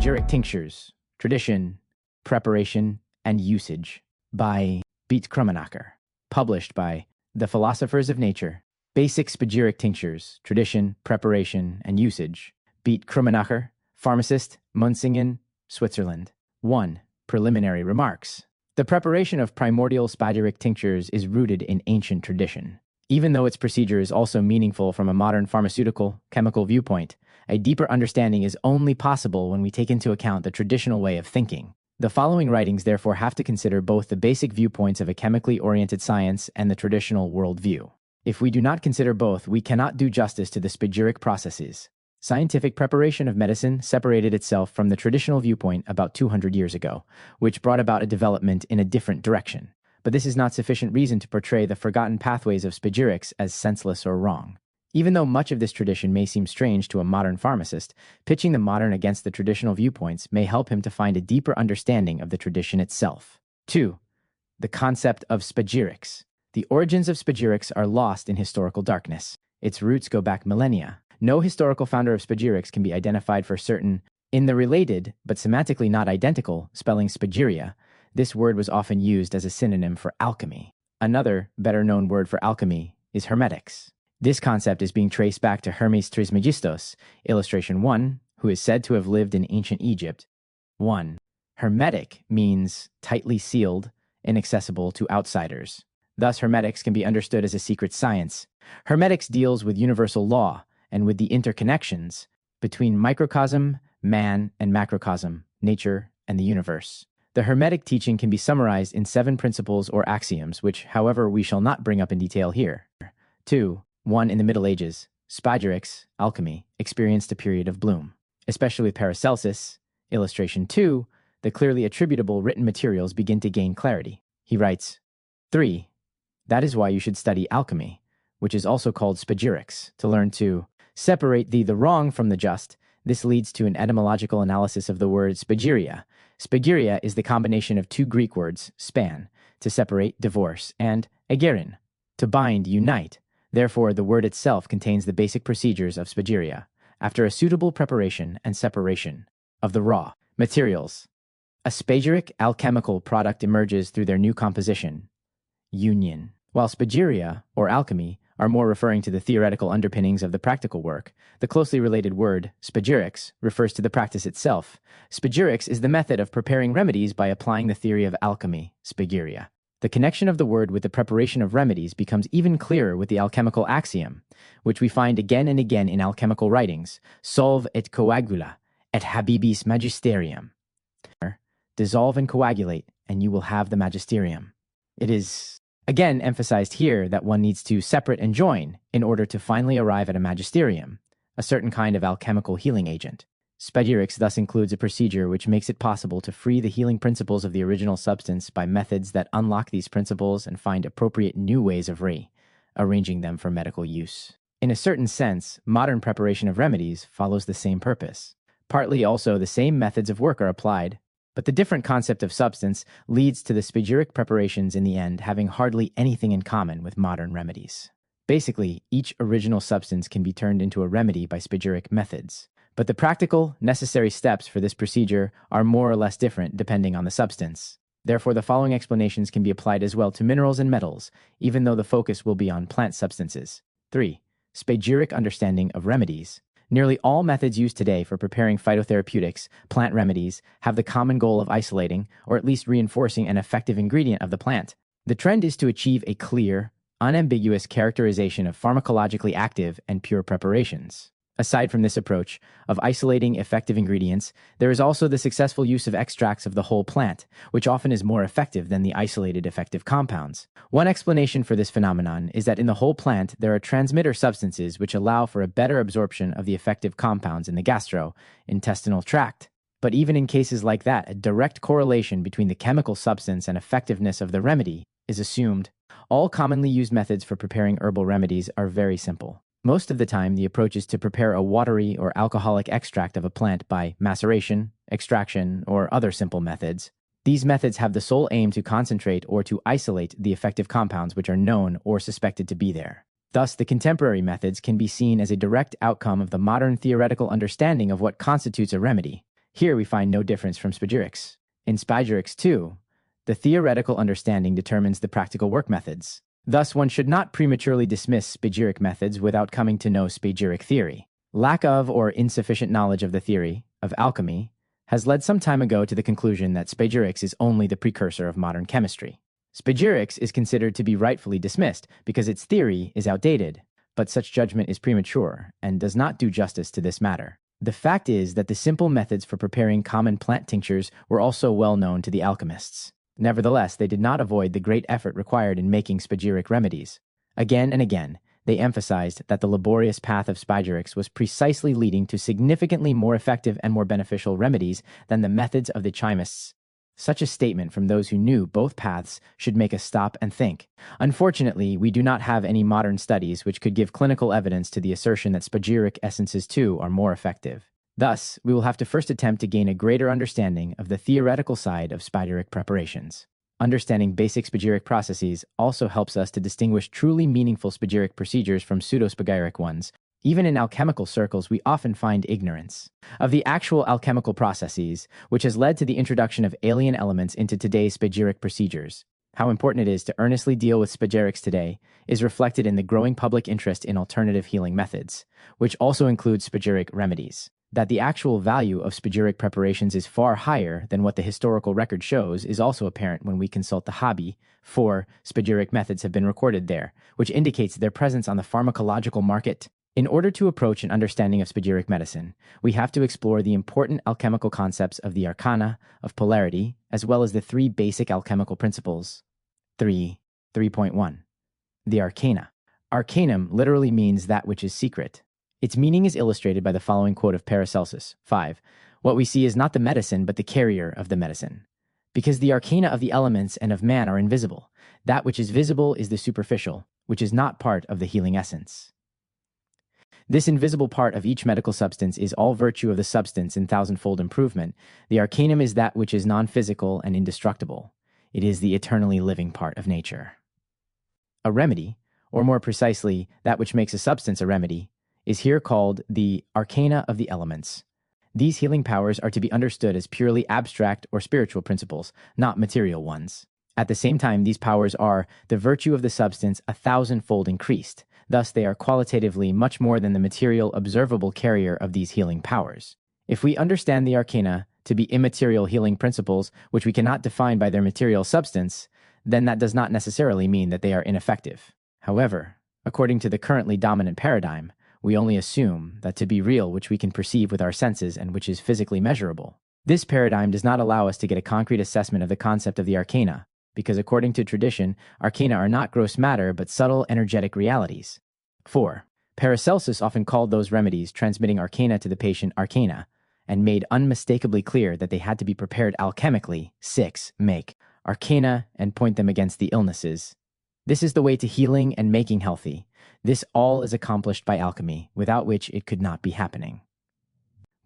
Spagyric Tinctures, Tradition, Preparation, and Usage by Beat Krummenacher. Published by The Philosophers of Nature. Basic Spagyric Tinctures, Tradition, Preparation, and Usage. Beat Krummenacher, Pharmacist, Munsingen, Switzerland. 1. Preliminary Remarks. The preparation of primordial spagyric tinctures is rooted in ancient tradition. Even though its procedure is also meaningful from a modern pharmaceutical, chemical viewpoint, a deeper understanding is only possible when we take into account the traditional way of thinking. The following writings therefore have to consider both the basic viewpoints of a chemically oriented science and the traditional worldview. If we do not consider both, we cannot do justice to the spagyric processes. Scientific preparation of medicine separated itself from the traditional viewpoint about 200 years ago, which brought about a development in a different direction. But this is not sufficient reason to portray the forgotten pathways of spagyrics as senseless or wrong. Even though much of this tradition may seem strange to a modern pharmacist, pitching the modern against the traditional viewpoints may help him to find a deeper understanding of the tradition itself. 2. The concept of spagyrics. The origins of spagyrics are lost in historical darkness. Its roots go back millennia. No historical founder of spagyrics can be identified for certain. In the related, but semantically not identical, spelling spagyiria, this word was often used as a synonym for alchemy. Another, better-known word for alchemy is hermetics. This concept is being traced back to Hermes Trismegistus, illustration 1, who is said to have lived in ancient Egypt. 1. Hermetic means tightly sealed, inaccessible to outsiders. Thus, hermetics can be understood as a secret science. Hermetics deals with universal law and with the interconnections between microcosm, man, and macrocosm, nature, and the universe. The Hermetic teaching can be summarized in 7 principles or axioms, which, however, we shall not bring up in detail here. 2. 1. In the Middle Ages, spagyrics, alchemy, experienced a period of bloom. Especially with Paracelsus, illustration 2, the clearly attributable written materials begin to gain clarity. He writes, 3. That is why you should study alchemy, which is also called spagyrics, to learn to separate the wrong from the just. This leads to an etymological analysis of the word spagyiria. Spagyiria is the combination of 2 Greek words, span, to separate, divorce, and agerin, to bind, unite. Therefore, the word itself contains the basic procedures of spagyiria, after a suitable preparation and separation of the raw materials. A spagyric alchemical product emerges through their new composition, union. While spagyiria, or alchemy, are more referring to the theoretical underpinnings of the practical work, the closely related word, spagyrics, refers to the practice itself. Spagyrics is the method of preparing remedies by applying the theory of alchemy, spagyiria. The connection of the word with the preparation of remedies becomes even clearer with the alchemical axiom, which we find again and again in alchemical writings, solve et coagula, et habebis magisterium. Dissolve and coagulate, and you will have the magisterium. It is again emphasized here that one needs to separate and join in order to finally arrive at a magisterium, a certain kind of alchemical healing agent. Spagyrics thus includes a procedure which makes it possible to free the healing principles of the original substance by methods that unlock these principles and find appropriate new ways of rearranging them for medical use. In a certain sense, modern preparation of remedies follows the same purpose. Partly also the same methods of work are applied, but the different concept of substance leads to the spagyric preparations in the end having hardly anything in common with modern remedies. Basically, each original substance can be turned into a remedy by spagyric methods. But the practical, necessary steps for this procedure are more or less different depending on the substance. Therefore, the following explanations can be applied as well to minerals and metals, even though the focus will be on plant substances. 3. Spagyric understanding of remedies. Nearly all methods used today for preparing phytotherapeutics, plant remedies, have the common goal of isolating, or at least reinforcing an effective ingredient of the plant. The trend is to achieve a clear, unambiguous characterization of pharmacologically active and pure preparations. Aside from this approach of isolating effective ingredients, there is also the successful use of extracts of the whole plant, which often is more effective than the isolated effective compounds. One explanation for this phenomenon is that in the whole plant there are transmitter substances which allow for a better absorption of the effective compounds in the gastrointestinal tract. But even in cases like that, a direct correlation between the chemical substance and effectiveness of the remedy is assumed. All commonly used methods for preparing herbal remedies are very simple. Most of the time, the approach is to prepare a watery or alcoholic extract of a plant by maceration, extraction, or other simple methods. These methods have the sole aim to concentrate or to isolate the effective compounds which are known or suspected to be there. Thus, the contemporary methods can be seen as a direct outcome of the modern theoretical understanding of what constitutes a remedy. Here we find no difference from spagyrics. In spagyrics too, the theoretical understanding determines the practical work methods. Thus, one should not prematurely dismiss spagyric methods without coming to know spagyric theory. Lack of or insufficient knowledge of the theory of alchemy has led some time ago to the conclusion that spagyrics is only the precursor of modern chemistry. Spagyrics is considered to be rightfully dismissed because its theory is outdated, but such judgment is premature and does not do justice to this matter. The fact is that the simple methods for preparing common plant tinctures were also well known to the alchemists. Nevertheless, they did not avoid the great effort required in making spagyric remedies. Again and again, they emphasized that the laborious path of spagyrics was precisely leading to significantly more effective and more beneficial remedies than the methods of the chemists. Such a statement from those who knew both paths should make us stop and think. Unfortunately, we do not have any modern studies which could give clinical evidence to the assertion that spagyric essences too are more effective. Thus, we will have to first attempt to gain a greater understanding of the theoretical side of spagyric preparations. Understanding basic spagyric processes also helps us to distinguish truly meaningful spagyric procedures from pseudo-spagyric ones. Even in alchemical circles, we often find ignorance of the actual alchemical processes, which has led to the introduction of alien elements into today's spagyric procedures. How important it is to earnestly deal with spagyrics today is reflected in the growing public interest in alternative healing methods, which also includes spagyric remedies. That the actual value of spagyric preparations is far higher than what the historical record shows is also apparent when we consult the hobby. 4 spagyric methods have been recorded there, which indicates their presence on the pharmacological market. In order to approach an understanding of spagyric medicine, we have to explore the important alchemical concepts of the arcana, of polarity, as well as the 3 basic alchemical principles. 3.1. The arcana. Arcanum literally means that which is secret. Its meaning is illustrated by the following quote of Paracelsus. 5. What we see is not the medicine, but the carrier of the medicine. Because the arcana of the elements and of man are invisible, that which is visible is the superficial, which is not part of the healing essence. This invisible part of each medical substance is all virtue of the substance in thousandfold improvement. The arcanum is that which is non-physical and indestructible. It is the eternally living part of nature. A remedy, or more precisely, that which makes a substance a remedy, is here called the arcana of the elements. These healing powers are to be understood as purely abstract or spiritual principles, not material ones. At the same time, these powers are the virtue of the substance 1,000-fold increased. Thus, they are qualitatively much more than the material observable carrier of these healing powers. If we understand the arcana to be immaterial healing principles, which we cannot define by their material substance, then that does not necessarily mean that they are ineffective. However, according to the currently dominant paradigm, we only assume that to be real which we can perceive with our senses and which is physically measurable. This paradigm does not allow us to get a concrete assessment of the concept of the arcana, because according to tradition, arcana are not gross matter but subtle energetic realities. 4. Paracelsus often called those remedies transmitting arcana to the patient arcana, and made unmistakably clear that they had to be prepared alchemically. 6. Make arcana and point them against the illnesses. This is the way to healing and making healthy. This all is accomplished by alchemy, without which it could not be happening.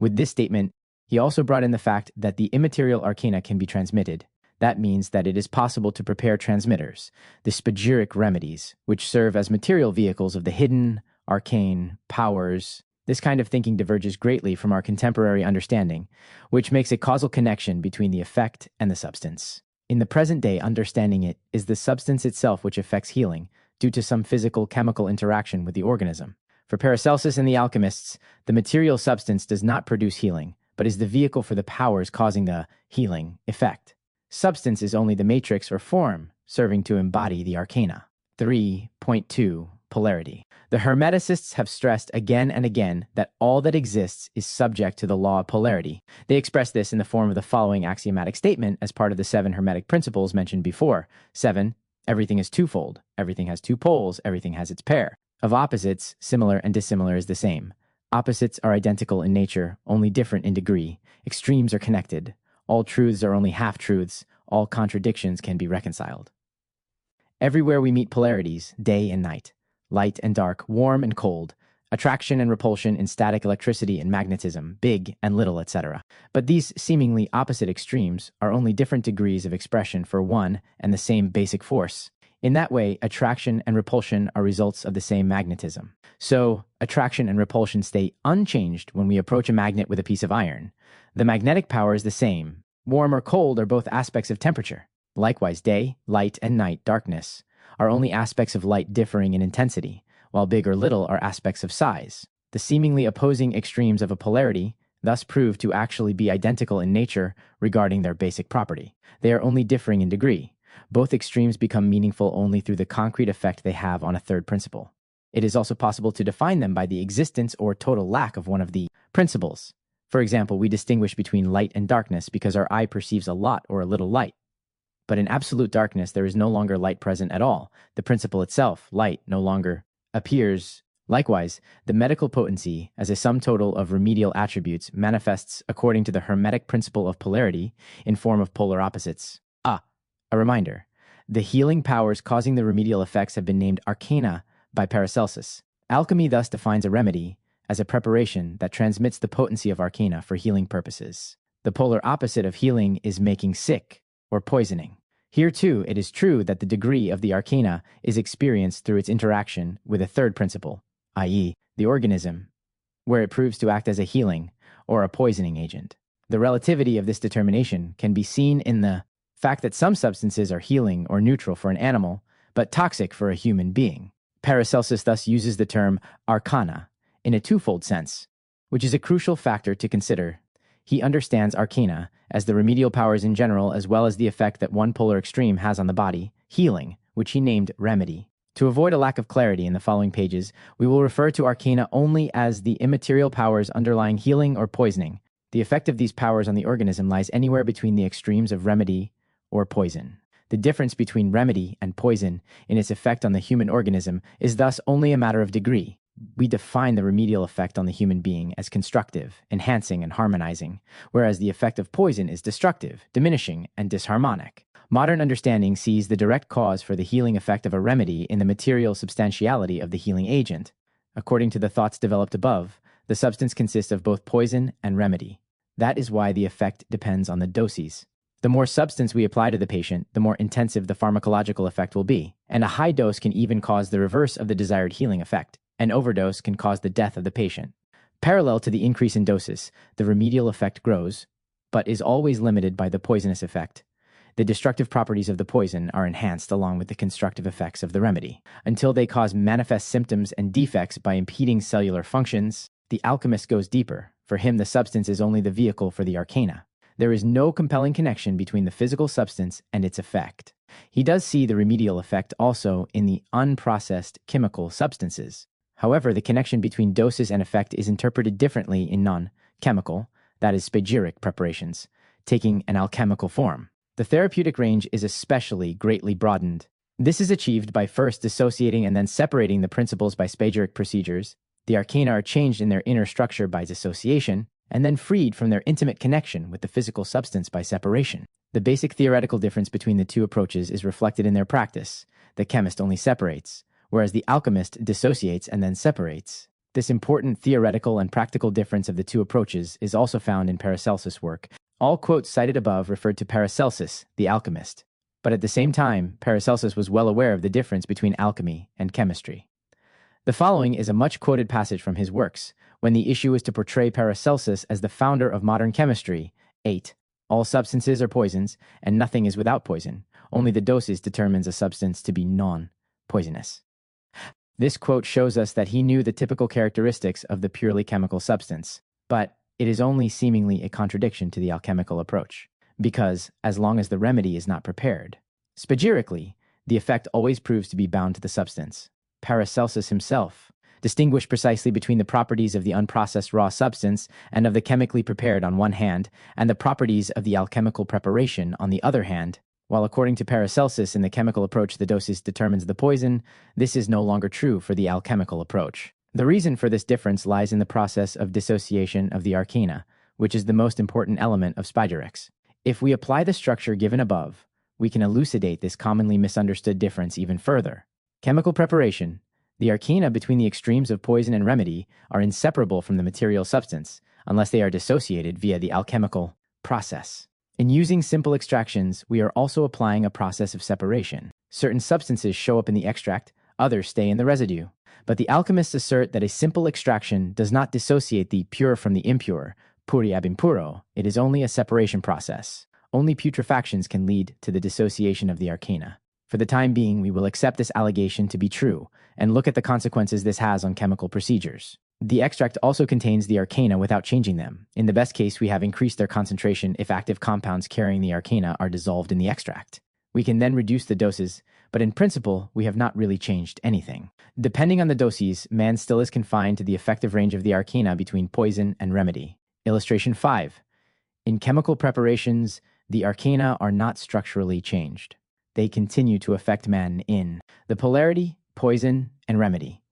With this statement, he also brought in the fact that the immaterial arcana can be transmitted. That means that it is possible to prepare transmitters, the spagyric remedies, which serve as material vehicles of the hidden, arcane powers. This kind of thinking diverges greatly from our contemporary understanding, which makes a causal connection between the effect and the substance. In the present day, understanding it is the substance itself which affects healing, due to some physical chemical interaction with the organism. For Paracelsus and the alchemists, the material substance does not produce healing, but is the vehicle for the powers causing the healing effect. Substance is only the matrix or form, serving to embody the arcana. 3.2. Polarity. The Hermeticists have stressed again and again that all that exists is subject to the law of polarity. They express this in the form of the following axiomatic statement as part of the 7 Hermetic principles mentioned before. 7. Everything is twofold. Everything has 2 poles. Everything has its pair. Of opposites, similar and dissimilar is the same. Opposites are identical in nature, only different in degree. Extremes are connected. All truths are only half-truths. All contradictions can be reconciled. Everywhere we meet polarities, day and night, light and dark, warm and cold, attraction and repulsion in static electricity and magnetism, big and little, etc. But these seemingly opposite extremes are only different degrees of expression for one and the same basic force. In that way, attraction and repulsion are results of the same magnetism. So, attraction and repulsion stay unchanged when we approach a magnet with a piece of iron. The magnetic power is the same. Warm or cold are both aspects of temperature. Likewise, day, light, and night, darkness, are only aspects of light differing in intensity, while big or little are aspects of size. The seemingly opposing extremes of a polarity thus prove to actually be identical in nature regarding their basic property. They are only differing in degree. Both extremes become meaningful only through the concrete effect they have on a third principle. It is also possible to define them by the existence or total lack of one of the principles. For example, we distinguish between light and darkness because our eye perceives a lot or a little light. But in absolute darkness, there is no longer light present at all. The principle itself, light, no longer appears. Likewise, the medical potency, as a sum total of remedial attributes, manifests according to the Hermetic principle of polarity in form of polar opposites. A reminder, the healing powers causing the remedial effects have been named arcana by Paracelsus. Alchemy thus defines a remedy as a preparation that transmits the potency of arcana for healing purposes. The polar opposite of healing is making sick or poisoning. Here too, it is true that the degree of the arcana is experienced through its interaction with a third principle, i.e., the organism, where it proves to act as a healing or a poisoning agent. The relativity of this determination can be seen in the fact that some substances are healing or neutral for an animal, but toxic for a human being. Paracelsus thus uses the term arcana in a twofold sense, which is a crucial factor to consider. He understands arcana as the remedial powers in general, as well as the effect that one polar extreme has on the body, healing, which he named remedy. To avoid a lack of clarity in the following pages, we will refer to arcana only as the immaterial powers underlying healing or poisoning. The effect of these powers on the organism lies anywhere between the extremes of remedy or poison. The difference between remedy and poison in its effect on the human organism is thus only a matter of degree. We define the remedial effect on the human being as constructive, enhancing, and harmonizing, whereas the effect of poison is destructive, diminishing, and disharmonic. Modern understanding sees the direct cause for the healing effect of a remedy in the material substantiality of the healing agent. According to the thoughts developed above, the substance consists of both poison and remedy. That is why the effect depends on the doses. The more substance we apply to the patient, the more intensive the pharmacological effect will be, and a high dose can even cause the reverse of the desired healing effect. An overdose can cause the death of the patient. Parallel to the increase in doses, the remedial effect grows, but is always limited by the poisonous effect. The destructive properties of the poison are enhanced along with the constructive effects of the remedy, until they cause manifest symptoms and defects by impeding cellular functions. The alchemist goes deeper. For him, the substance is only the vehicle for the arcana. There is no compelling connection between the physical substance and its effect. He does see the remedial effect also in the unprocessed chemical substances. However, the connection between doses and effect is interpreted differently in non-chemical, that is, spagyric preparations, taking an alchemical form. The therapeutic range is especially greatly broadened. This is achieved by first dissociating and then separating the principles by spagyric procedures. The arcana are changed in their inner structure by dissociation, and then freed from their intimate connection with the physical substance by separation. The basic theoretical difference between the two approaches is reflected in their practice. The chemist only separates, whereas the alchemist dissociates and then separates. This important theoretical and practical difference of the two approaches is also found in Paracelsus' work. All quotes cited above referred to Paracelsus, the alchemist. But at the same time, Paracelsus was well aware of the difference between alchemy and chemistry. The following is a much-quoted passage from his works, when the issue is to portray Paracelsus as the founder of modern chemistry. 8. All substances are poisons, and nothing is without poison. Only the dosage determines a substance to be non-poisonous. This quote shows us that he knew the typical characteristics of the purely chemical substance, but it is only seemingly a contradiction to the alchemical approach, because as long as the remedy is not prepared, spagyrically, the effect always proves to be bound to the substance. Paracelsus himself distinguished precisely between the properties of the unprocessed raw substance and of the chemically prepared on one hand, and the properties of the alchemical preparation on the other hand. While according to Paracelsus in the chemical approach the dosage determines the poison, this is no longer true for the alchemical approach. The reason for this difference lies in the process of dissociation of the arcana, which is the most important element of spagyrics. If we apply the structure given above, we can elucidate this commonly misunderstood difference even further. Chemical preparation. The arcana between the extremes of poison and remedy are inseparable from the material substance, unless they are dissociated via the alchemical process. In using simple extractions, we are also applying a process of separation. Certain substances show up in the extract, others stay in the residue. But the alchemists assert that a simple extraction does not dissociate the pure from the impure, puri ab impuro. It is only a separation process. Only putrefactions can lead to the dissociation of the arcana. For the time being, we will accept this allegation to be true and look at the consequences this has on chemical procedures. The extract also contains the arcana without changing them. In the best case, we have increased their concentration if active compounds carrying the arcana are dissolved in the extract. We can then reduce the doses, but in principle, we have not really changed anything. Depending on the doses, man still is confined to the effective range of the arcana between poison and remedy. Illustration 5. In chemical preparations, the arcana are not structurally changed. They continue to affect man in the polarity, poison, and remedy.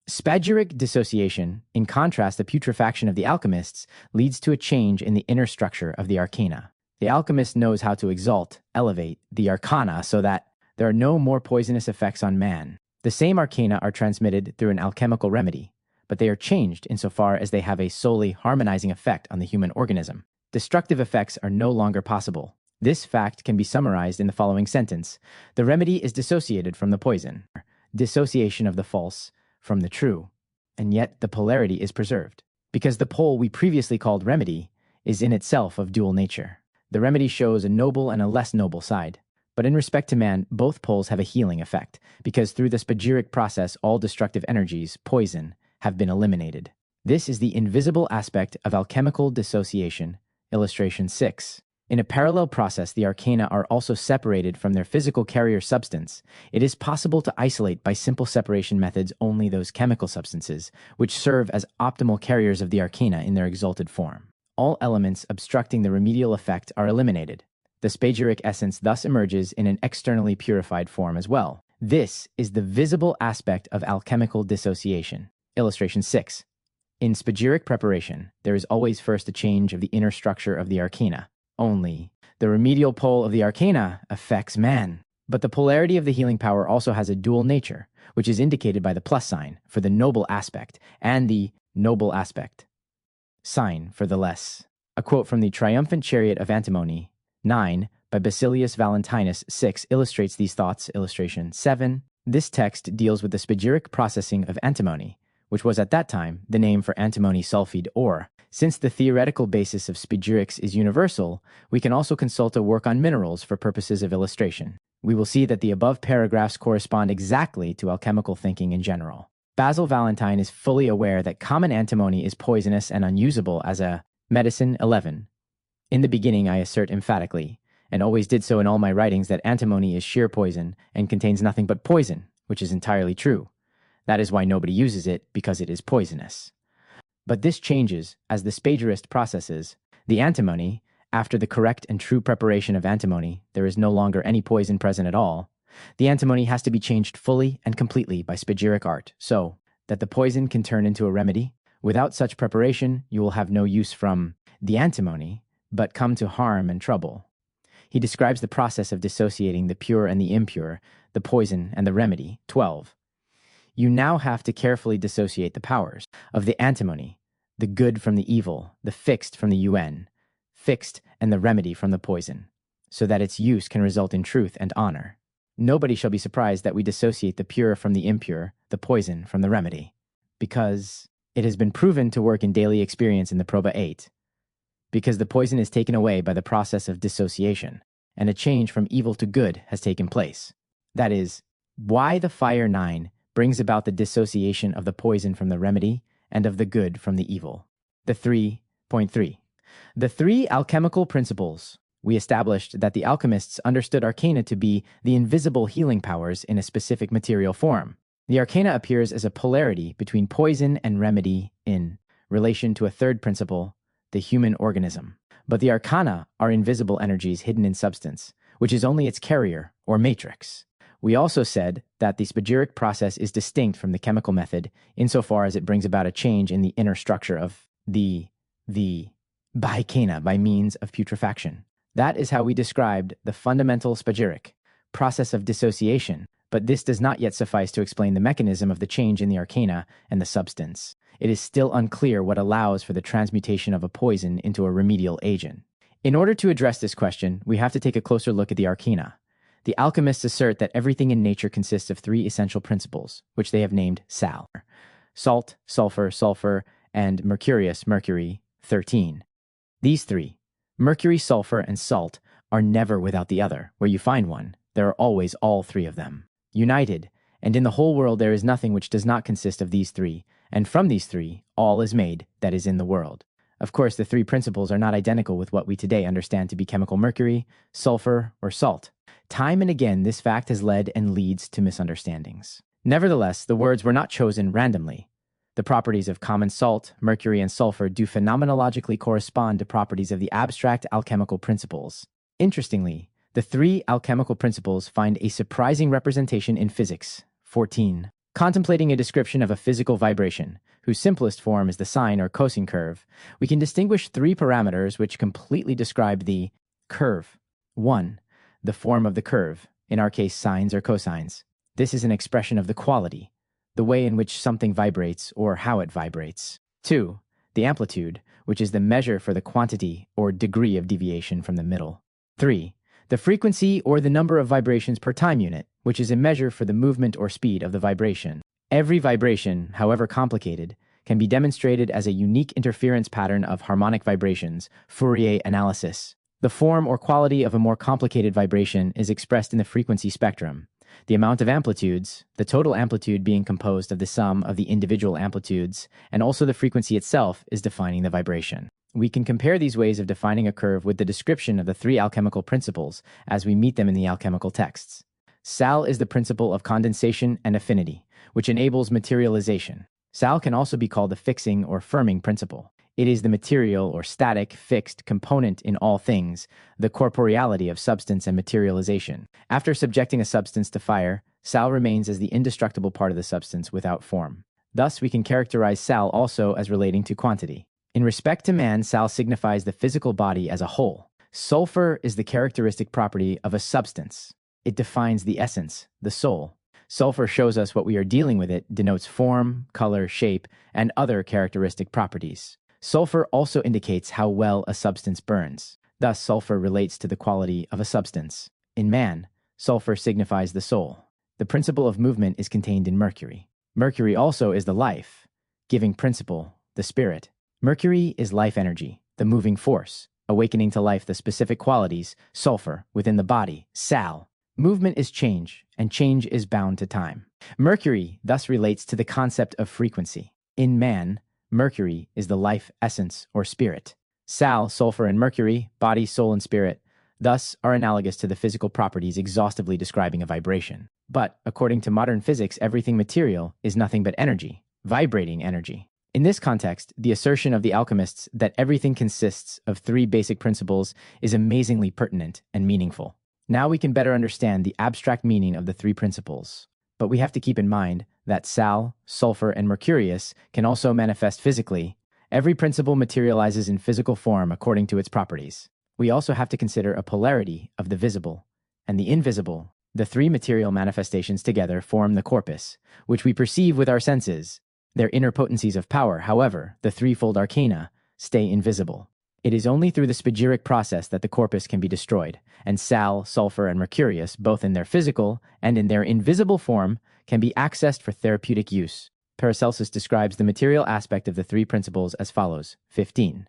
Spagyric dissociation, in contrast, the putrefaction of the alchemists, leads to a change in the inner structure of the arcana. The alchemist knows how to exalt, elevate the arcana so that there are no more poisonous effects on man. The same arcana are transmitted through an alchemical remedy, but they are changed insofar as they have a solely harmonizing effect on the human organism. Destructive effects are no longer possible. This fact can be summarized in the following sentence. The remedy is dissociated from the poison. Dissociation of the false from the true. And yet the polarity is preserved. Because the pole we previously called remedy is in itself of dual nature. The remedy shows a noble and a less noble side. But in respect to man, both poles have a healing effect, because through the spagyric process all destructive energies, poison, have been eliminated. This is the invisible aspect of alchemical dissociation. Illustration 6. In a parallel process, the arcana are also separated from their physical carrier substance. It is possible to isolate by simple separation methods only those chemical substances, which serve as optimal carriers of the arcana in their exalted form. All elements obstructing the remedial effect are eliminated. The spagyric essence thus emerges in an externally purified form as well. This is the visible aspect of alchemical dissociation. Illustration 6. In spagyric preparation, there is always first a change of the inner structure of the arcana. Only the remedial pole of the arcana affects man. But the polarity of the healing power also has a dual nature, which is indicated by the plus sign for the noble aspect and the noble aspect sign for the less. A quote from the Triumphant Chariot of Antimony, 9, by Basilius Valentinus 6 illustrates these thoughts. Illustration 7. This text deals with the spagyric processing of antimony, which was at that time the name for antimony sulfide ore. Since the theoretical basis of spagyrics is universal, we can also consult a work on minerals for purposes of illustration. We will see that the above paragraphs correspond exactly to alchemical thinking in general. Basil Valentine is fully aware that common antimony is poisonous and unusable as a medicine. 11. In the beginning, I assert emphatically, and always did so in all my writings, that antimony is sheer poison and contains nothing but poison, which is entirely true. That is why nobody uses it, because it is poisonous. But this changes as the spagyric processes the antimony. After the correct and true preparation of antimony, there is no longer any poison present at all. The antimony has to be changed fully and completely by spagyric art, so that the poison can turn into a remedy. Without such preparation, you will have no use from the antimony, but come to harm and trouble. He describes the process of dissociating the pure and the impure, the poison and the remedy. 12. You now have to carefully dissociate the powers of the antimony, the good from the evil, the fixed from the fixed, and the remedy from the poison, so that its use can result in truth and honor. Nobody shall be surprised that we dissociate the pure from the impure, the poison from the remedy, because it has been proven to work in daily experience in the Proba 8, because the poison is taken away by the process of dissociation, and a change from evil to good has taken place. That is, why the fire 9 brings about the dissociation of the poison from the remedy and of the good from the evil. The 3.3. The three alchemical principles. We established that the alchemists understood arcana to be the invisible healing powers in a specific material form. The arcana appears as a polarity between poison and remedy in relation to a third principle, the human organism. But the arcana are invisible energies hidden in substance, which is only its carrier or matrix. We also said that the spagyric process is distinct from the chemical method insofar as it brings about a change in the inner structure of the arcana by means of putrefaction. That is how we described the fundamental spagyric process of dissociation, but this does not yet suffice to explain the mechanism of the change in the arcana and the substance. It is still unclear what allows for the transmutation of a poison into a remedial agent. In order to address this question, we have to take a closer look at the arcana. The alchemists assert that everything in nature consists of three essential principles, which they have named sal: salt, sulfur, sulfur, and mercurius, mercury, 13. These three, mercury, sulfur, and salt, are never without the other. Where you find one, there are always all three of them, united, and in the whole world there is nothing which does not consist of these three, and from these three all is made that is in the world. Of course, the three principles are not identical with what we today understand to be chemical mercury, sulfur, or salt. Time and again, this fact has led and leads to misunderstandings. Nevertheless, the words were not chosen randomly. The properties of common salt, mercury, and sulfur do phenomenologically correspond to properties of the abstract alchemical principles. Interestingly, the three alchemical principles find a surprising representation in physics. 14. Contemplating a description of a physical vibration, whose simplest form is the sine or cosine curve, we can distinguish three parameters which completely describe the curve. 1. The form of the curve, in our case sines or cosines. This is an expression of the quality, the way in which something vibrates or how it vibrates. 2. The amplitude, which is the measure for the quantity or degree of deviation from the middle. 3. The frequency or the number of vibrations per time unit, which is a measure for the movement or speed of the vibration. Every vibration, however complicated, can be demonstrated as a unique interference pattern of harmonic vibrations, Fourier analysis. The form or quality of a more complicated vibration is expressed in the frequency spectrum. The amount of amplitudes, the total amplitude being composed of the sum of the individual amplitudes, and also the frequency itself, is defining the vibration. We can compare these ways of defining a curve with the description of the three alchemical principles as we meet them in the alchemical texts. Sal is the principle of condensation and affinity, which enables materialization. Sal can also be called the fixing or firming principle. It is the material or static, fixed component in all things, the corporeality of substance and materialization. After subjecting a substance to fire, sal remains as the indestructible part of the substance without form. Thus, we can characterize sal also as relating to quantity. In respect to man, sal signifies the physical body as a whole. Sulfur is the characteristic property of a substance. It defines the essence, the soul. Sulfur shows us what we are dealing with. It denotes form, color, shape, and other characteristic properties. Sulfur also indicates how well a substance burns. Thus, sulfur relates to the quality of a substance. In man, sulfur signifies the soul. The principle of movement is contained in Mercury. Mercury also is the life-giving principle, the spirit. Mercury is life energy, the moving force, awakening to life the specific qualities, sulfur, within the body, sal. Movement is change, and change is bound to time. Mercury thus relates to the concept of frequency. In man, Mercury is the life essence or spirit. Sal, sulfur, and mercury, body, soul, and spirit, thus are analogous to the physical properties exhaustively describing a vibration. But, according to modern physics, everything material is nothing but energy, vibrating energy. In this context, the assertion of the alchemists that everything consists of three basic principles is amazingly pertinent and meaningful. Now we can better understand the abstract meaning of the three principles. But we have to keep in mind that sal, sulfur, and mercurius can also manifest physically. Every principle materializes in physical form according to its properties. We also have to consider a polarity of the visible and the invisible. The three material manifestations together form the corpus, which we perceive with our senses. Their inner potencies of power, however, the threefold arcana, stay invisible. It is only through the spagyric process that the corpus can be destroyed, and sal, sulfur, and mercurius, both in their physical and in their invisible form, can be accessed for therapeutic use. Paracelsus describes the material aspect of the three principles as follows. 15.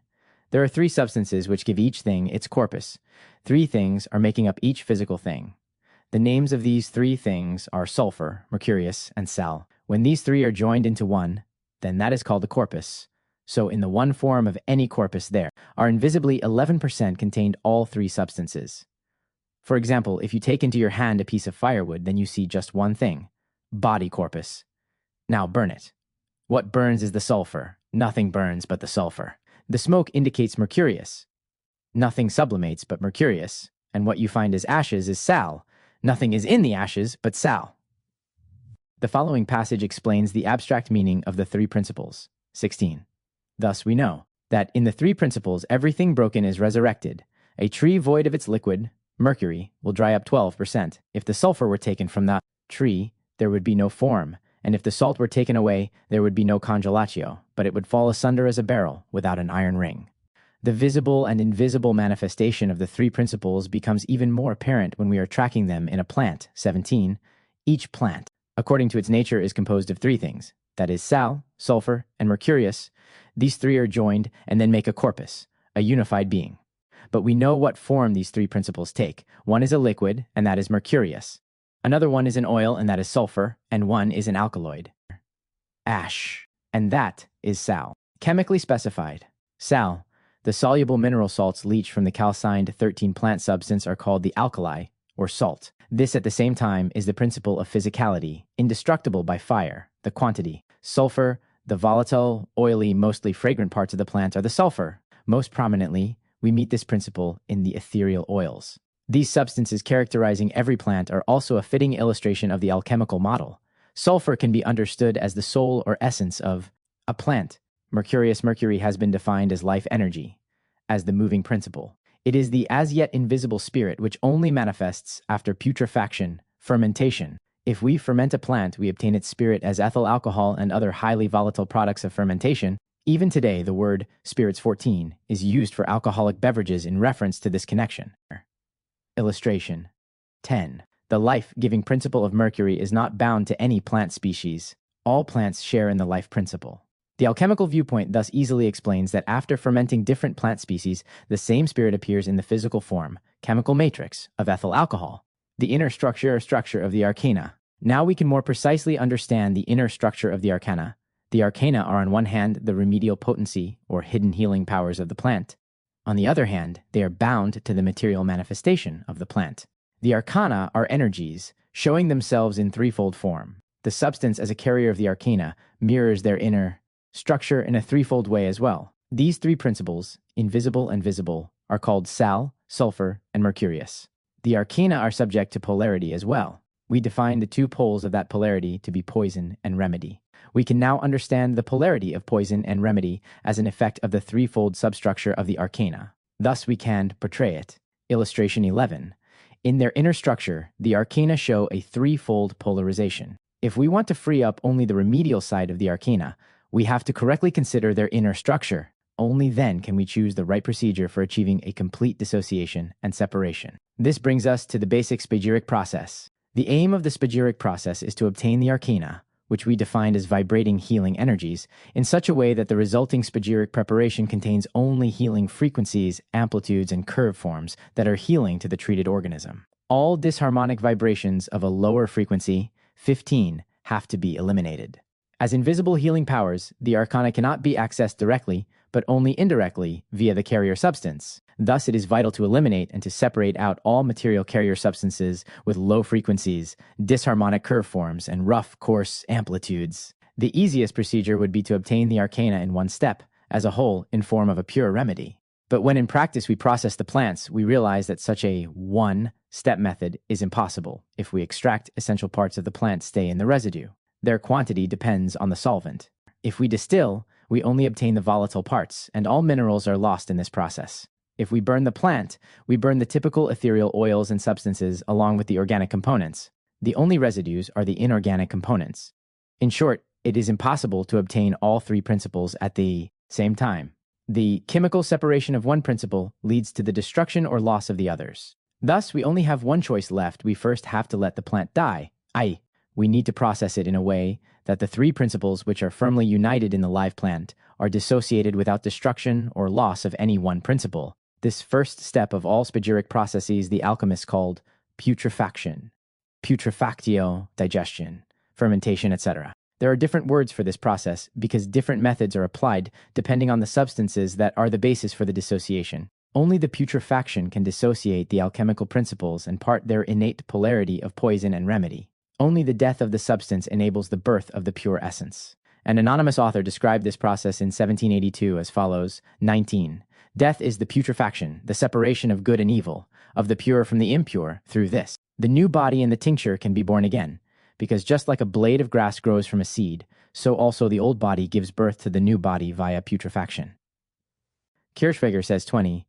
There are three substances which give each thing its corpus. Three things are making up each physical thing. The names of these three things are sulfur, mercurius, and sal. When these three are joined into one, then that is called the corpus. So in the one form of any corpus there are invisibly 11% contained all three substances. For example, if you take into your hand a piece of firewood, then you see just one thing, body corpus. Now burn it. What burns is the sulfur. Nothing burns but the sulfur. The smoke indicates mercurius. Nothing sublimates but mercurius. And what you find as ashes is sal. Nothing is in the ashes but sal. The following passage explains the abstract meaning of the three principles. 16. Thus we know that in the three principles everything broken is resurrected. A tree void of its liquid, mercury, will dry up 12%. If the sulfur were taken from the tree, there would be no form, and if the salt were taken away, there would be no congelatio, but it would fall asunder as a barrel without an iron ring. The visible and invisible manifestation of the three principles becomes even more apparent when we are tracking them in a plant. 17. Each plant, according to its nature, is composed of three things, that is, sal, sulfur, and mercurius. These three are joined and then make a corpus, a unified being. But we know what form these three principles take. One is a liquid, and that is mercurius. Another one is an oil, and that is sulfur, and one is an alkaloid, ash, and that is sal. Chemically specified, sal, the soluble mineral salts leached from the calcined 13 plant substance are called the alkali, or salt. This at the same time is the principle of physicality, indestructible by fire, the quantity. Sulfur, the volatile, oily, mostly fragrant parts of the plant are the sulfur. Most prominently, we meet this principle in the ethereal oils. These substances characterizing every plant are also a fitting illustration of the alchemical model. Sulfur can be understood as the soul or essence of a plant. Mercury has been defined as life energy, as the moving principle. It is the as yet invisible spirit which only manifests after putrefaction, fermentation. If we ferment a plant, we obtain its spirit as ethyl alcohol and other highly volatile products of fermentation. Even today, the word spirits 14 is used for alcoholic beverages in reference to this connection. Illustration 10. The life-giving principle of mercury is not bound to any plant species. All plants share in the life principle. The alchemical viewpoint thus easily explains that after fermenting different plant species, the same spirit appears in the physical form, chemical matrix, of ethyl alcohol, the inner structure of the arcana. Now we can more precisely understand the inner structure of the arcana. The arcana are on one hand the remedial potency, or hidden healing powers of the plant. On the other hand, they are bound to the material manifestation of the plant. The arcana are energies, showing themselves in threefold form. The substance as a carrier of the arcana mirrors their inner structure in a threefold way as well. These three principles, invisible and visible, are called sal, sulfur, and mercurius. The arcana are subject to polarity as well. We define the two poles of that polarity to be poison and remedy. We can now understand the polarity of poison and remedy as an effect of the threefold substructure of the arcana. Thus we can portray it. Illustration 11. In their inner structure, the arcana show a threefold polarization. If we want to free up only the remedial side of the arcana, we have to correctly consider their inner structure. Only then can we choose the right procedure for achieving a complete dissociation and separation. This brings us to the basic spagyric process. The aim of the spagyric process is to obtain the arcana, which we defined as vibrating healing energies, in such a way that the resulting spagyric preparation contains only healing frequencies, amplitudes, and curve forms that are healing to the treated organism. All disharmonic vibrations of a lower frequency, 15, have to be eliminated. As invisible healing powers, the arcana cannot be accessed directly, but only indirectly via the carrier substance. Thus, it is vital to eliminate and to separate out all material carrier substances with low frequencies, disharmonic curve forms, and rough, coarse amplitudes. The easiest procedure would be to obtain the arcana in one step, as a whole, in form of a pure remedy. But when in practice we process the plants, we realize that such a one-step method is impossible if we extract essential parts of the plant stay in the residue. Their quantity depends on the solvent. If we distill, we only obtain the volatile parts, and all minerals are lost in this process. If we burn the plant, we burn the typical ethereal oils and substances along with the organic components. The only residues are the inorganic components. In short, it is impossible to obtain all three principles at the same time. The chemical separation of one principle leads to the destruction or loss of the others. Thus, we only have one choice left. We first have to let the plant die, i.e., we need to process it in a way that the three principles which are firmly united in the live plant are dissociated without destruction or loss of any one principle. This first step of all spagyric processes the alchemists called putrefaction, putrefactio, digestion, fermentation, etc. There are different words for this process because different methods are applied depending on the substances that are the basis for the dissociation. Only the putrefaction can dissociate the alchemical principles and part their innate polarity of poison and remedy. Only the death of the substance enables the birth of the pure essence. An anonymous author described this process in 1782 as follows: 19. Death is the putrefaction, the separation of good and evil, of the pure from the impure. Through this, the new body in the tincture can be born again, because just like a blade of grass grows from a seed, so also the old body gives birth to the new body via putrefaction. Kirchweger says 20.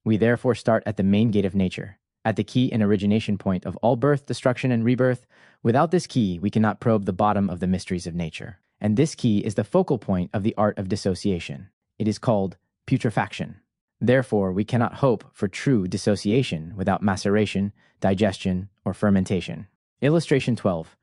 We therefore start at the main gate of nature, at the key and origination point of all birth, destruction, and rebirth. Without this key, we cannot probe the bottom of the mysteries of nature. And this key is the focal point of the art of dissociation. It is called putrefaction. Therefore, we cannot hope for true dissociation without maceration, digestion, or fermentation. Illustration 12.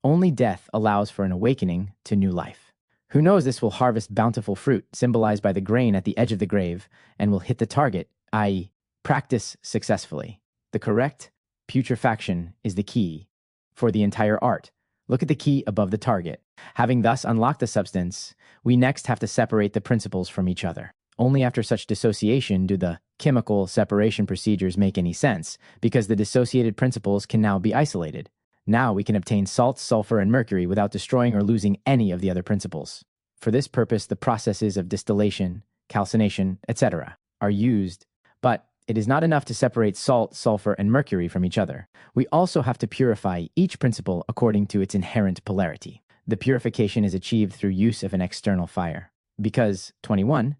Only death allows for an awakening to new life. Who knows this will harvest bountiful fruit, symbolized by the grain at the edge of the grave, and will hit the target, i.e., practice successfully. The correct putrefaction is the key for the entire art. Look at the key above the target. Having thus unlocked the substance, we next have to separate the principles from each other. Only after such dissociation do the chemical separation procedures make any sense, because the dissociated principles can now be isolated. Now we can obtain salt, sulfur, and mercury without destroying or losing any of the other principles. For this purpose, the processes of distillation, calcination, etc. are used, but it is not enough to separate salt, sulfur, and mercury from each other. We also have to purify each principle according to its inherent polarity. The purification is achieved through use of an external fire. Because, 21,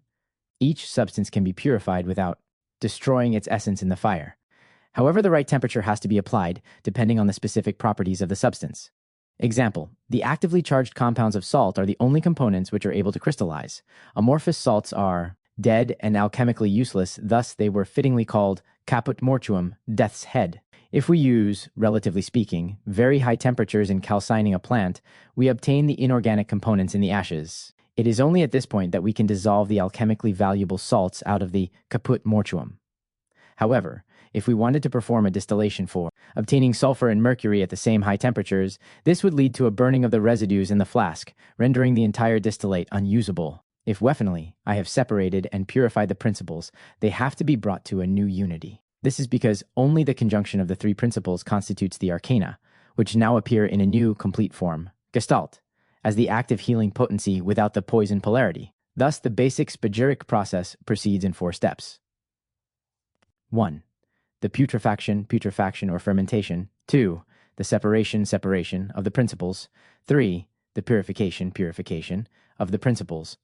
each substance can be purified without destroying its essence in the fire. However, the right temperature has to be applied, depending on the specific properties of the substance. Example, the actively charged compounds of salt are the only components which are able to crystallize. Amorphous salts are dead and alchemically useless, thus they were fittingly called caput mortuum, death's head. If we use, relatively speaking, very high temperatures in calcining a plant, we obtain the inorganic components in the ashes. It is only at this point that we can dissolve the alchemically valuable salts out of the caput mortuum. However, if we wanted to perform a distillation for obtaining sulfur and mercury at the same high temperatures, this would lead to a burning of the residues in the flask, rendering the entire distillate unusable. If finally I have separated and purified the principles, they have to be brought to a new unity. This is because only the conjunction of the three principles constitutes the arcana, which now appear in a new, complete form, gestalt, as the active healing potency without the poison polarity. Thus, the basic spagyric process proceeds in 4 steps. 1. The putrefaction or fermentation. 2. The separation of the principles. 3. The purification of the principles.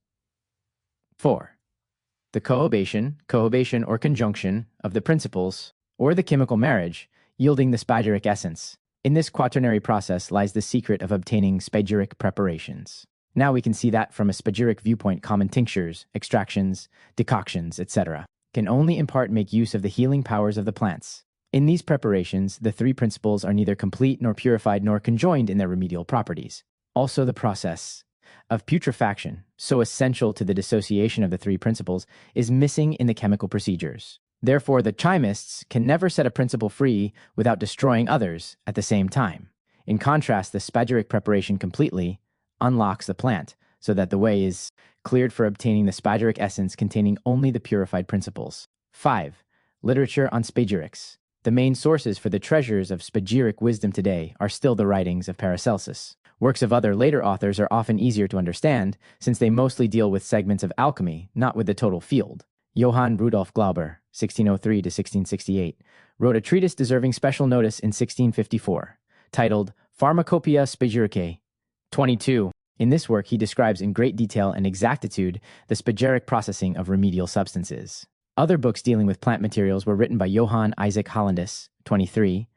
4. The cohobation or conjunction of the principles, or the chemical marriage, yielding the spagyric essence. In this quaternary process lies the secret of obtaining spagyric preparations. Now we can see that from a spagyric viewpoint, common tinctures, extractions, decoctions, etc. can only in part make use of the healing powers of the plants. In these preparations, the 3 principles are neither complete nor purified nor conjoined in their remedial properties. Also, the process of putrefaction, so essential to the dissociation of the 3 principles, is missing in the chemical procedures. Therefore, the chemists can never set a principle free without destroying others at the same time. In contrast, the spagyric preparation completely unlocks the plant, so that the way is cleared for obtaining the spagyric essence containing only the purified principles. 5. Literature on spagyrics. The main sources for the treasures of spagyric wisdom today are still the writings of Paracelsus. Works of other later authors are often easier to understand, since they mostly deal with segments of alchemy, not with the total field. Johann Rudolf Glauber, 1603 to 1668, wrote a treatise deserving special notice in 1654, titled Pharmacopoeia Spagyricae. 22. In this work, he describes in great detail and exactitude the spagyric processing of remedial substances. Other books dealing with plant materials were written by Johann Isaac Hollandus, 23,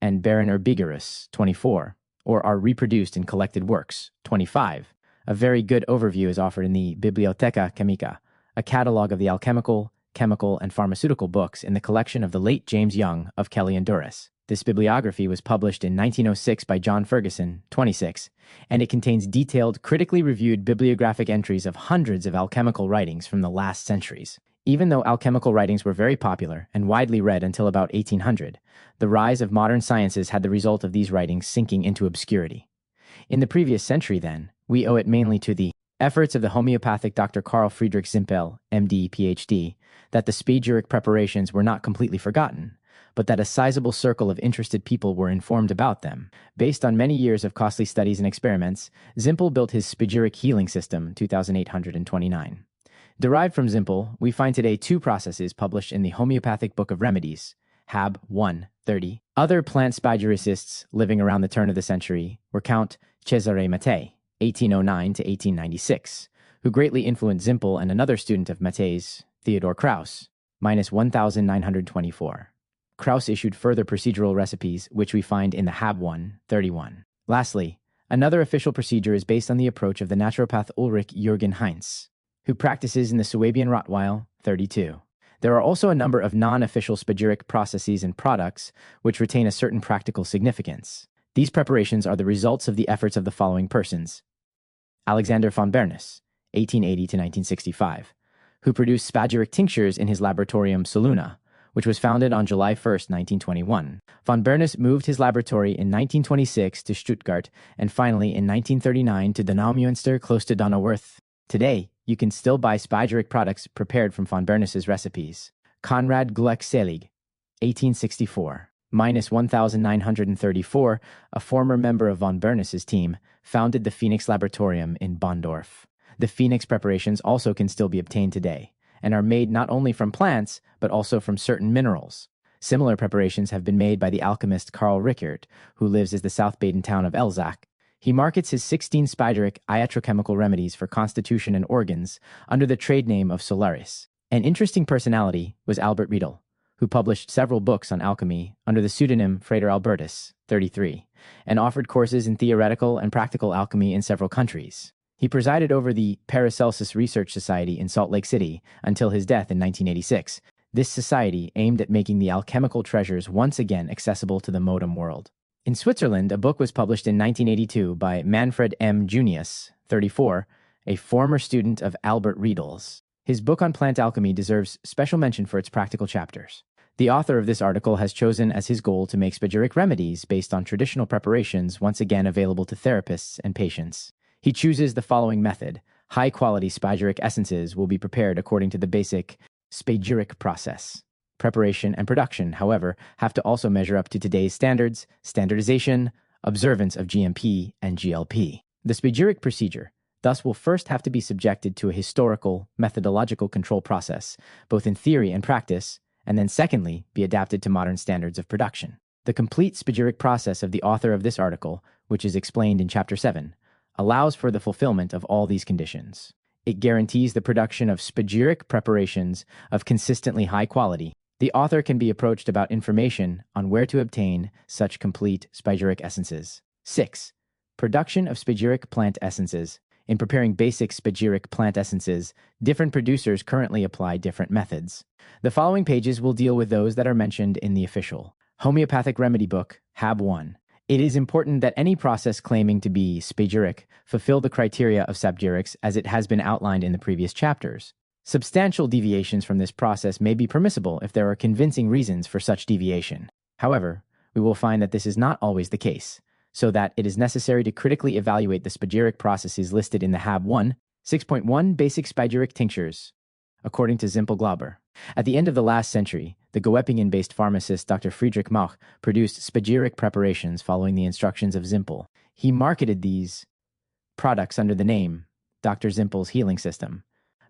and Baron Urbigerus, 24, or are reproduced in collected works, 25. A very good overview is offered in the Bibliotheca Chemica, a catalog of the alchemical, chemical, and pharmaceutical books in the collection of the late James Young of Kelly and Duras. This bibliography was published in 1906 by John Ferguson, 26, and it contains detailed, critically reviewed bibliographic entries of hundreds of alchemical writings from the last centuries. Even though alchemical writings were very popular and widely read until about 1800, the rise of modern sciences had the result of these writings sinking into obscurity. In the previous century, then, we owe it mainly to the efforts of the homeopathic Dr. Carl Friedrich Zimpel, MD, PhD, that the spagyric preparations were not completely forgotten, but that a sizable circle of interested people were informed about them. Based on many years of costly studies and experiments, Zimpel built his spagyric healing system, 2829. Derived from Zimpel, we find today 2 processes published in the Homeopathic Book of Remedies, Hab 1, 30. Other plant spagyricists living around the turn of the century were Count Cesare Mattei, 1809 to 1896, who greatly influenced Zimpel, and another student of Mattei's, Theodor Kraus, minus 1924. Kraus issued further procedural recipes, which we find in the Hab 1, 31. Lastly, another official procedure is based on the approach of the naturopath Ulrich Jürgen Heinz, who practices in the Suabian Rottweil, 32. There are also a number of non-official spagyric processes and products which retain a certain practical significance. These preparations are the results of the efforts of the following persons: Alexander von Bernis, 1880 to 1965, who produced spagyric tinctures in his laboratorium Soluna, which was founded on July 1, 1921. Von Bernis moved his laboratory in 1926 to Stuttgart and finally in 1939 to Donaumunster close to Donauwörth. Today, you can still buy spagyric products prepared from von Bernis's recipes. Konrad Glückselig, 1864. 1934, a former member of von Bernis's team, founded the Phoenix Laboratorium in Bonndorf. The Phoenix preparations also can still be obtained today, and are made not only from plants, but also from certain minerals. Similar preparations have been made by the alchemist Karl Rickert, who lives in the South Baden town of Elzach. He markets his 16 spagyric iatrochemical remedies for constitution and organs under the trade name of Solaris. An interesting personality was Albert Riedel, who published several books on alchemy under the pseudonym Frater Albertus, 33, and offered courses in theoretical and practical alchemy in several countries. He presided over the Paracelsus Research Society in Salt Lake City until his death in 1986. This society aimed at making the alchemical treasures once again accessible to the modern world. In Switzerland, a book was published in 1982 by Manfred M. Junius, 34, a former student of Albert Riedel's. His book on plant alchemy deserves special mention for its practical chapters. The author of this article has chosen as his goal to make spagyric remedies based on traditional preparations once again available to therapists and patients. He chooses the following method. High-quality spagyric essences will be prepared according to the basic spagyric process. Preparation and production, however, have to also measure up to today's standards, standardization, observance of GMP and GLP. The spagyric procedure thus will first have to be subjected to a historical, methodological control process, both in theory and practice, and then secondly, be adapted to modern standards of production. The complete spagyric process of the author of this article, which is explained in Chapter 7, allows for the fulfillment of all these conditions. It guarantees the production of spagyric preparations of consistently high quality. The author can be approached about information on where to obtain such complete spagyric essences. 6. Production of spagyric plant essences. In preparing basic spagyric plant essences, different producers currently apply different methods. The following pages will deal with those that are mentioned in the official Homeopathic Remedy Book, Hab 1. It is important that any process claiming to be spagyric fulfill the criteria of spagyrics as it has been outlined in the previous chapters. Substantial deviations from this process may be permissible if there are convincing reasons for such deviation. However, we will find that this is not always the case, so that it is necessary to critically evaluate the spagyric processes listed in the Hab 1, 6.1 Basic Spagyric Tinctures, according to Zimpel Glauber. At the end of the last century, the Goeppingen-based pharmacist Dr. Friedrich Mauch produced spagyric preparations following the instructions of Zimpel. He marketed these products under the name Dr. Zimpel's Healing System.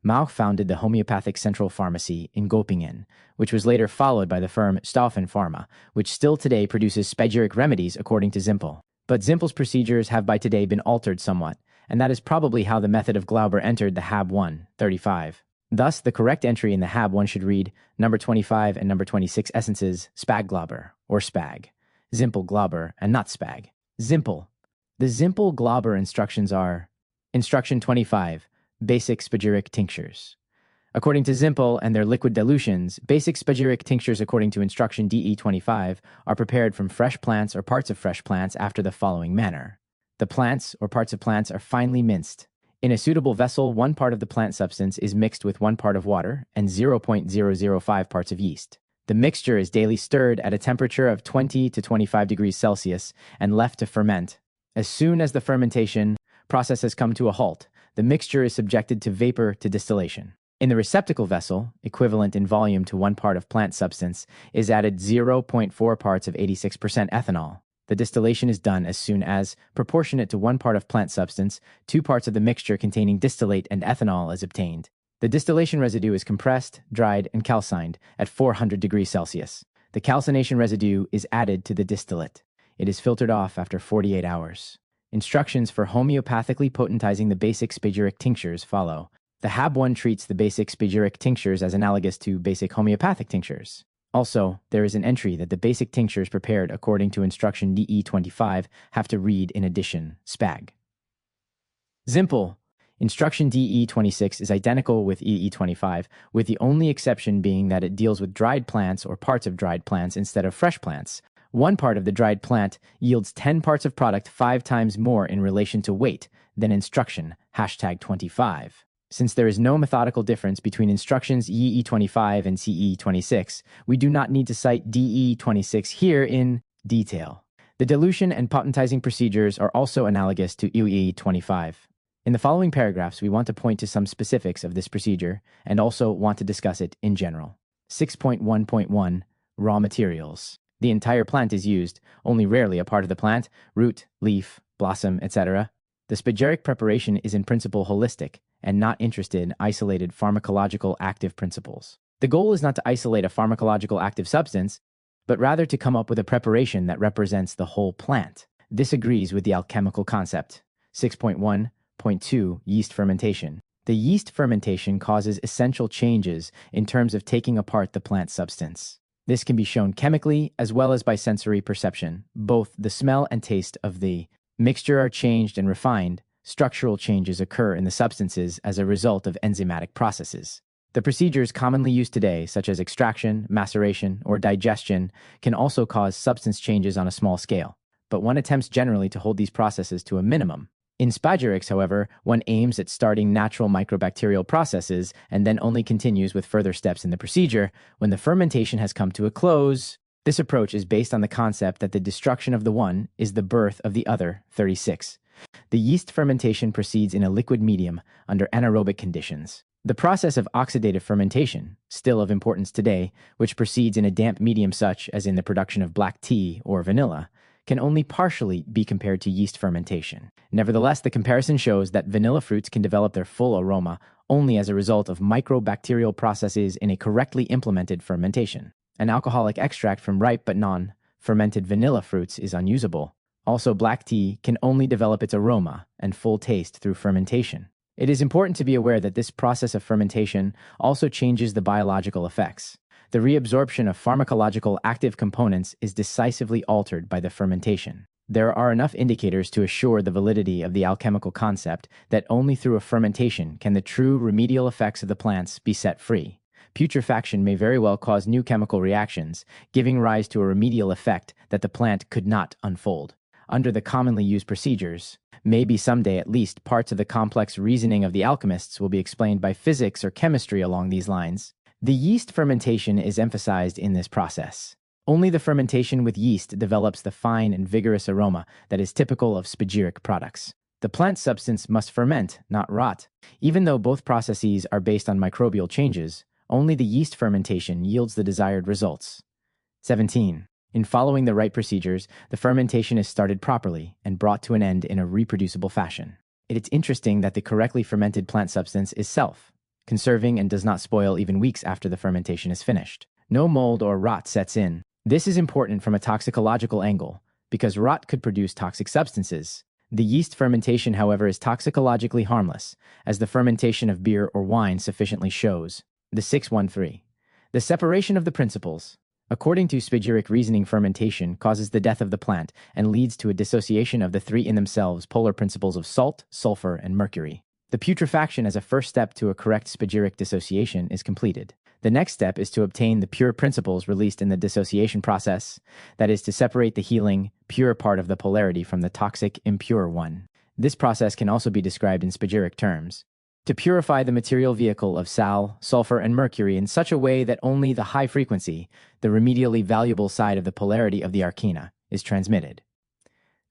Mauch founded the Homeopathic Central Pharmacy in Göppingen, which was later followed by the firm Stauffen Pharma, which still today produces spagyric remedies according to Zimpel. But Zimpel's procedures have by today been altered somewhat, and that is probably how the method of Glauber entered the Hab 1, 35. Thus, the correct entry in the Hab 1 should read number 25 and number 26 essences, Spag Glauber, or Spag. Zimpel Glauber, and not Spag. Zimpel. The Zimpel Glauber instructions are: Instruction 25, Basic Spagyric Tinctures. According to Zimpel and their liquid dilutions, basic spagyric tinctures according to instruction DE25 are prepared from fresh plants or parts of fresh plants after the following manner. The plants or parts of plants are finely minced. In a suitable vessel, 1 part of the plant substance is mixed with 1 part of water and 0.005 parts of yeast. The mixture is daily stirred at a temperature of 20 to 25 degrees Celsius and left to ferment. As soon as the fermentation process has come to a halt, the mixture is subjected to vapor to distillation. In the receptacle vessel, equivalent in volume to 1 part of plant substance, is added 0.4 parts of 86% ethanol. The distillation is done as soon as, proportionate to 1 part of plant substance, 2 parts of the mixture containing distillate and ethanol is obtained. The distillation residue is compressed, dried, and calcined at 400 degrees Celsius. The calcination residue is added to the distillate. It is filtered off after 48 hours. Instructions for homeopathically potentizing the basic spagyric tinctures follow. The Hab 1 treats the basic spagyric tinctures as analogous to basic homeopathic tinctures. Also, there is an entry that the basic tinctures prepared according to instruction DE25 have to read in addition, Spag. Zimpel. Instruction DE26 is identical with EE25, with the only exception being that it deals with dried plants or parts of dried plants instead of fresh plants. One part of the dried plant yields 10 parts of product 5 times more in relation to weight than instruction #25. Since there is no methodical difference between instructions EE25 and CE26, we do not need to cite DE26 here in detail. The dilution and potentizing procedures are also analogous to EE25. In the following paragraphs, we want to point to some specifics of this procedure and also want to discuss it in general. 6.1.1 Raw materials. The entire plant is used, only rarely a part of the plant, root, leaf, blossom, etc. The spagyric preparation is in principle holistic and not interested in isolated pharmacological active principles. The goal is not to isolate a pharmacological active substance, but rather to come up with a preparation that represents the whole plant. This agrees with the alchemical concept. 6.1.2 Yeast fermentation. The yeast fermentation causes essential changes in terms of taking apart the plant substance. This can be shown chemically as well as by sensory perception. Both the smell and taste of the mixture are changed and refined. Structural changes occur in the substances as a result of enzymatic processes. The procedures commonly used today, such as extraction, maceration, or digestion, can also cause substance changes on a small scale, but one attempts generally to hold these processes to a minimum. In spagyrics, however, one aims at starting natural microbacterial processes and then only continues with further steps in the procedure when the fermentation has come to a close. This approach is based on the concept that the destruction of the one is the birth of the other. 36. The yeast fermentation proceeds in a liquid medium under anaerobic conditions. The process of oxidative fermentation, still of importance today, which proceeds in a damp medium such as in the production of black tea or vanilla, can only partially be compared to yeast fermentation. Nevertheless, the comparison shows that vanilla fruits can develop their full aroma only as a result of microbacterial processes in a correctly implemented fermentation. An alcoholic extract from ripe but non-fermented vanilla fruits is unusable. Also, black tea can only develop its aroma and full taste through fermentation. It is important to be aware that this process of fermentation also changes the biological effects. The reabsorption of pharmacological active components is decisively altered by the fermentation. There are enough indicators to assure the validity of the alchemical concept that only through a fermentation can the true remedial effects of the plants be set free. Putrefaction may very well cause new chemical reactions, giving rise to a remedial effect that the plant could not unfold. Under the commonly used procedures, maybe someday at least parts of the complex reasoning of the alchemists will be explained by physics or chemistry along these lines. The yeast fermentation is emphasized in this process. Only the fermentation with yeast develops the fine and vigorous aroma that is typical of spagyric products. The plant substance must ferment, not rot. Even though both processes are based on microbial changes, only the yeast fermentation yields the desired results. 17. In following the right procedures, the fermentation is started properly and brought to an end in a reproducible fashion. It's interesting that the correctly fermented plant substance is self-conserving and does not spoil even weeks after the fermentation is finished. No mold or rot sets in. This is important from a toxicological angle, because rot could produce toxic substances. The yeast fermentation, however, is toxicologically harmless, as the fermentation of beer or wine sufficiently shows. The 613. The separation of the principles. According to spagyric reasoning, fermentation causes the death of the plant and leads to a dissociation of the three in themselves polar principles of salt, sulfur, and mercury. The putrefaction as a first step to a correct spagyric dissociation is completed. The next step is to obtain the pure principles released in the dissociation process, that is to separate the healing, pure part of the polarity from the toxic, impure one. This process can also be described in spagyric terms. To purify the material vehicle of sal, sulfur, and mercury in such a way that only the high frequency, the remedially valuable side of the polarity of the arcana, is transmitted.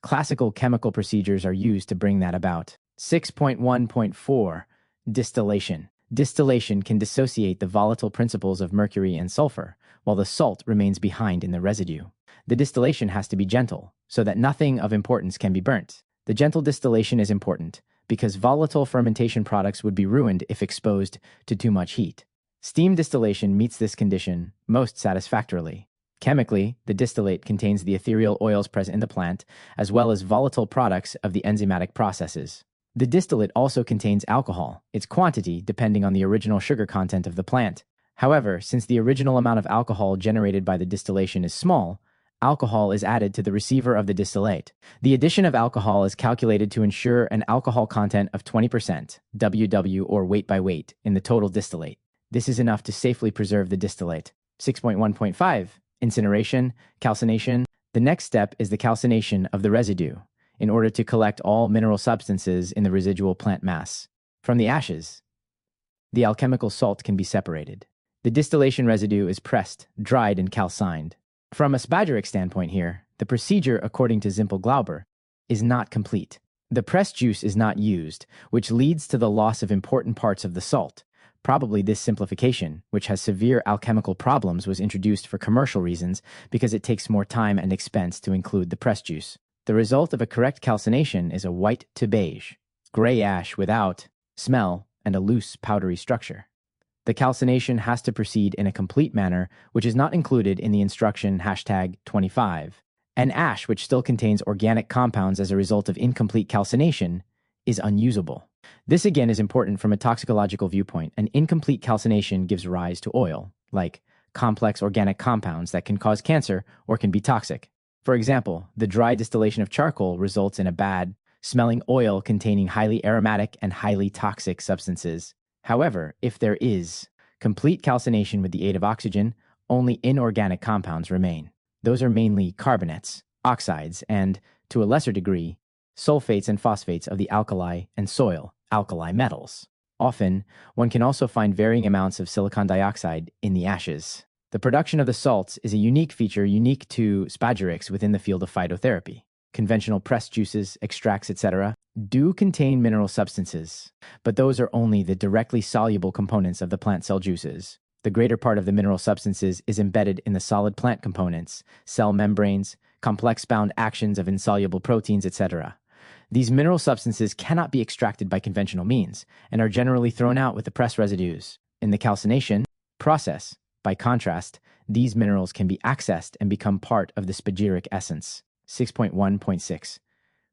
Classical chemical procedures are used to bring that about. 6.1.4 Distillation. Distillation can dissociate the volatile principles of mercury and sulfur, while the salt remains behind in the residue. The distillation has to be gentle, so that nothing of importance can be burnt. The gentle distillation is important, because volatile fermentation products would be ruined if exposed to too much heat. Steam distillation meets this condition most satisfactorily. Chemically, the distillate contains the ethereal oils present in the plant, as well as volatile products of the enzymatic processes. The distillate also contains alcohol, its quantity depending on the original sugar content of the plant. However, since the original amount of alcohol generated by the distillation is small, alcohol is added to the receiver of the distillate. The addition of alcohol is calculated to ensure an alcohol content of 20%, WW or weight by weight, in the total distillate. This is enough to safely preserve the distillate. 6.1.5. Incineration, calcination. The next step is the calcination of the residue, in order to collect all mineral substances in the residual plant mass. From the ashes, the alchemical salt can be separated. The distillation residue is pressed, dried, and calcined. From a spagyric standpoint here, the procedure, according to Zimpel-Glauber, is not complete. The pressed juice is not used, which leads to the loss of important parts of the salt. Probably this simplification, which has severe alchemical problems, was introduced for commercial reasons because it takes more time and expense to include the pressed juice. The result of a correct calcination is a white to beige, gray ash without smell and a loose, powdery structure. The calcination has to proceed in a complete manner, which is not included in the instruction #25. An ash which still contains organic compounds as a result of incomplete calcination is unusable. This again is important from a toxicological viewpoint. An incomplete calcination gives rise to oil, like complex organic compounds that can cause cancer or can be toxic. For example, the dry distillation of charcoal results in a bad, smelling oil containing highly aromatic and highly toxic substances. However, if there is complete calcination with the aid of oxygen, only inorganic compounds remain. Those are mainly carbonates, oxides, and, to a lesser degree, sulfates and phosphates of the alkali and soil, alkali metals. Often, one can also find varying amounts of silicon dioxide in the ashes. The production of the salts is a unique feature unique to spagyrics within the field of phytotherapy. Conventional pressed juices, extracts, etc., do contain mineral substances, but those are only the directly soluble components of the plant cell juices. The greater part of the mineral substances is embedded in the solid plant components, cell membranes, complex bound actions of insoluble proteins, etc. These mineral substances cannot be extracted by conventional means and are generally thrown out with the press residues. In the calcination process, by contrast, these minerals can be accessed and become part of the spagyric essence. 6.1.6.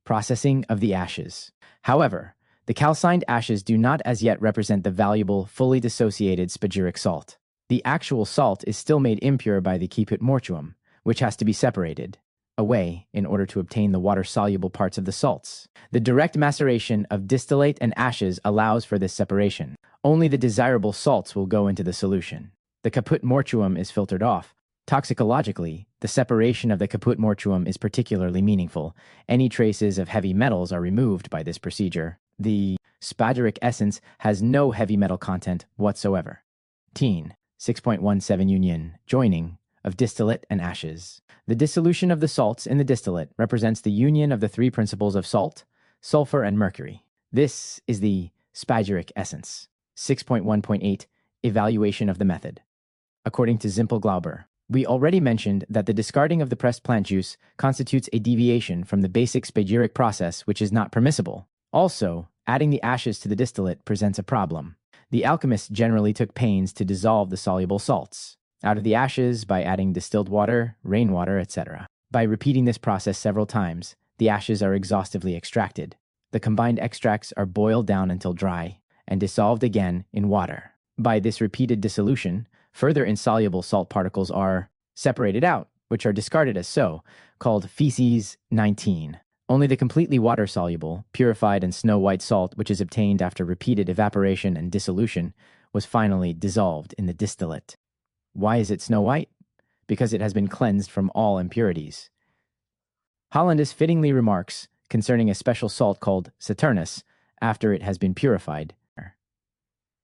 Processing of the ashes. However, the calcined ashes do not as yet represent the valuable, fully dissociated spagyric salt. The actual salt is still made impure by the caput mortuum, which has to be separated away in order to obtain the water-soluble parts of the salts. The direct maceration of distillate and ashes allows for this separation. Only the desirable salts will go into the solution. The caput mortuum is filtered off. Toxicologically, the separation of the caput mortuum is particularly meaningful. Any traces of heavy metals are removed by this procedure. The spagyric essence has no heavy metal content whatsoever. 6.17 Union, joining of distillate and ashes. The dissolution of the salts in the distillate represents the union of the three principles of salt, sulfur, and mercury. This is the spagyric essence. 6.1.8 Evaluation of the method. According to Zimpel-Glauber, we already mentioned that the discarding of the pressed plant juice constitutes a deviation from the basic spagyric process, which is not permissible. Also, adding the ashes to the distillate presents a problem. The alchemists generally took pains to dissolve the soluble salts out of the ashes by adding distilled water, rainwater, etc. By repeating this process several times, the ashes are exhaustively extracted. The combined extracts are boiled down until dry and dissolved again in water. By this repeated dissolution, further insoluble salt particles are separated out, which are discarded as so, called feces 19. Only the completely water-soluble, purified and snow-white salt, which is obtained after repeated evaporation and dissolution, was finally dissolved in the distillate. Why is it snow-white? Because it has been cleansed from all impurities. Hollandus fittingly remarks concerning a special salt called Saturnus after it has been purified.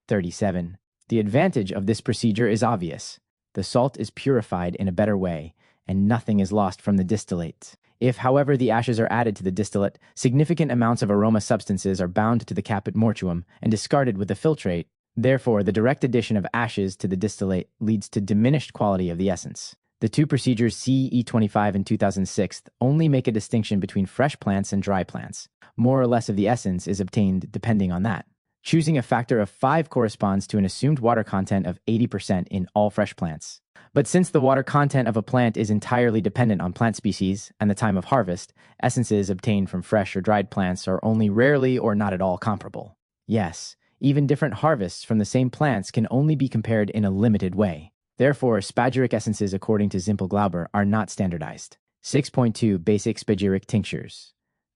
37. The advantage of this procedure is obvious. The salt is purified in a better way, and nothing is lost from the distillate. If, however, the ashes are added to the distillate, significant amounts of aroma substances are bound to the caput mortuum and discarded with the filtrate. Therefore, the direct addition of ashes to the distillate leads to diminished quality of the essence. The two procedures CE25 and 2006 only make a distinction between fresh plants and dry plants. More or less of the essence is obtained depending on that. Choosing a factor of 5 corresponds to an assumed water content of 80% in all fresh plants. But since the water content of a plant is entirely dependent on plant species and the time of harvest, essences obtained from fresh or dried plants are only rarely or not at all comparable. Yes, even different harvests from the same plants can only be compared in a limited way. Therefore, spagyric essences according to Zimpel Glauber are not standardized. 6.2 Basic Spagyric Tinctures.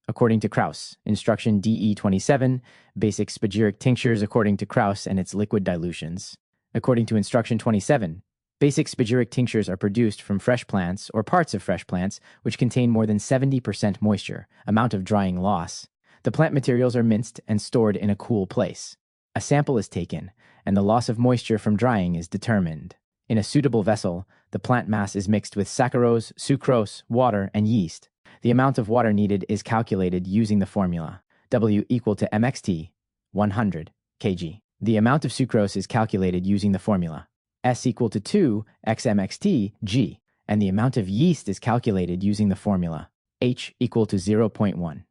According to Krauss, instruction DE27, basic spagyric tinctures according to Krauss and its liquid dilutions. According to instruction 27, basic spagyric tinctures are produced from fresh plants or parts of fresh plants which contain more than 70% moisture, amount of drying loss. The plant materials are minced and stored in a cool place. A sample is taken, and the loss of moisture from drying is determined. In a suitable vessel, the plant mass is mixed with saccharose, sucrose, water, and yeast. The amount of water needed is calculated using the formula W equal to mxt, 100 kg. The amount of sucrose is calculated using the formula S equal to 2 xmxt g, and the amount of yeast is calculated using the formula H equal to 0.1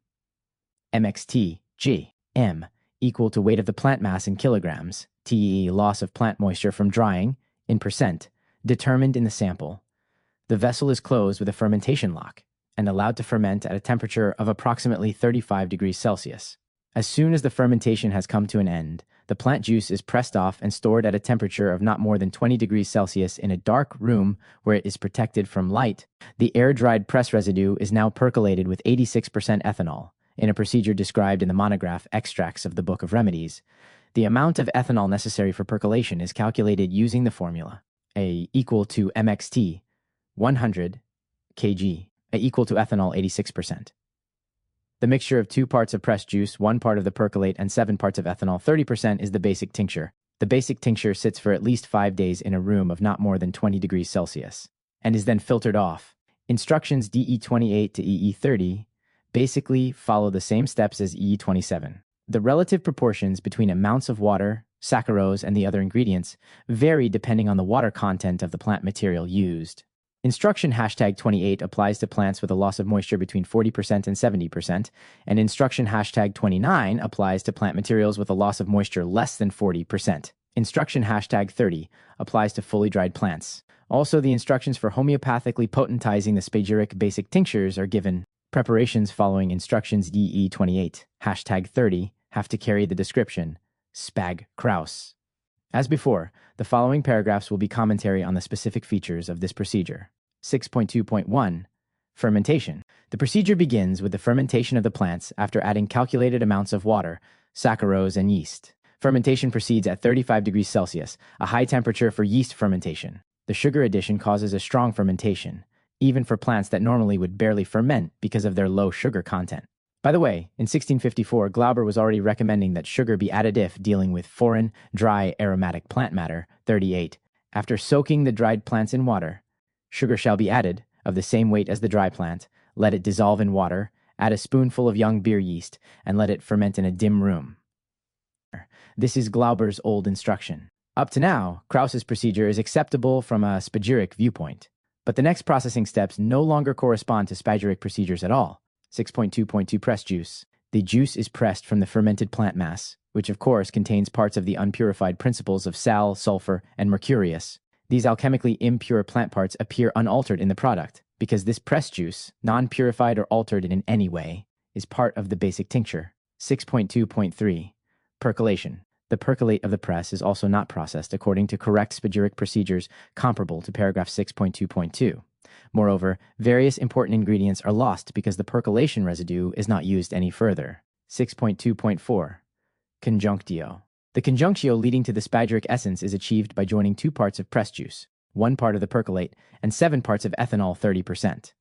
mxt g. M equal to weight of the plant mass in kilograms, T loss of plant moisture from drying, in percent, determined in the sample. The vessel is closed with a fermentation lock and allowed to ferment at a temperature of approximately 35 degrees Celsius. As soon as the fermentation has come to an end, the plant juice is pressed off and stored at a temperature of not more than 20 degrees Celsius in a dark room where it is protected from light. The air-dried press residue is now percolated with 86% ethanol, in a procedure described in the monograph Extracts of the Book of Remedies. The amount of ethanol necessary for percolation is calculated using the formula A equal to mxt, 100 kg, A equal to ethanol 86%. The mixture of 2 parts of pressed juice, 1 part of the percolate, and 7 parts of ethanol, 30%, is the basic tincture. The basic tincture sits for at least 5 days in a room of not more than 20 degrees Celsius, and is then filtered off. Instructions DE28 to EE30 basically follow the same steps as EE27. The relative proportions between amounts of water, saccharose, and the other ingredients vary depending on the water content of the plant material used. Instruction #28 applies to plants with a loss of moisture between 40% and 70%, and instruction #29 applies to plant materials with a loss of moisture less than 40%. Instruction #30 applies to fully dried plants. Also, the instructions for homeopathically potentizing the spagyric basic tinctures are given. Preparations following instructions DE28 #30 have to carry the description Spag Krauss. As before, the following paragraphs will be commentary on the specific features of this procedure. 6.2.1 Fermentation. The procedure begins with the fermentation of the plants after adding calculated amounts of water, saccharose, and yeast. Fermentation proceeds at 35 degrees Celsius, a high temperature for yeast fermentation. The sugar addition causes a strong fermentation, even for plants that normally would barely ferment because of their low sugar content. By the way, in 1654, Glauber was already recommending that sugar be added if dealing with foreign, dry, aromatic plant matter. 38. After soaking the dried plants in water, sugar shall be added, of the same weight as the dry plant. Let it dissolve in water, add a spoonful of young beer yeast, and let it ferment in a dim room. This is Glauber's old instruction. Up to now, Krauss's procedure is acceptable from a spagyric viewpoint, but the next processing steps no longer correspond to spagyric procedures at all. 6.2.2 Press juice. The juice is pressed from the fermented plant mass, which of course contains parts of the unpurified principles of sal, sulfur, and mercurius. These alchemically impure plant parts appear unaltered in the product, because this pressed juice, non-purified or altered in any way, is part of the basic tincture. 6.2.3 Percolation. The percolate of the press is also not processed according to correct spagyric procedures comparable to paragraph 6.2.2. Moreover, various important ingredients are lost because the percolation residue is not used any further. 6.2.4 Conjunctio. The conjunctio leading to the spagyric essence is achieved by joining 2 parts of press juice, 1 part of the percolate, and 7 parts of ethanol 30%.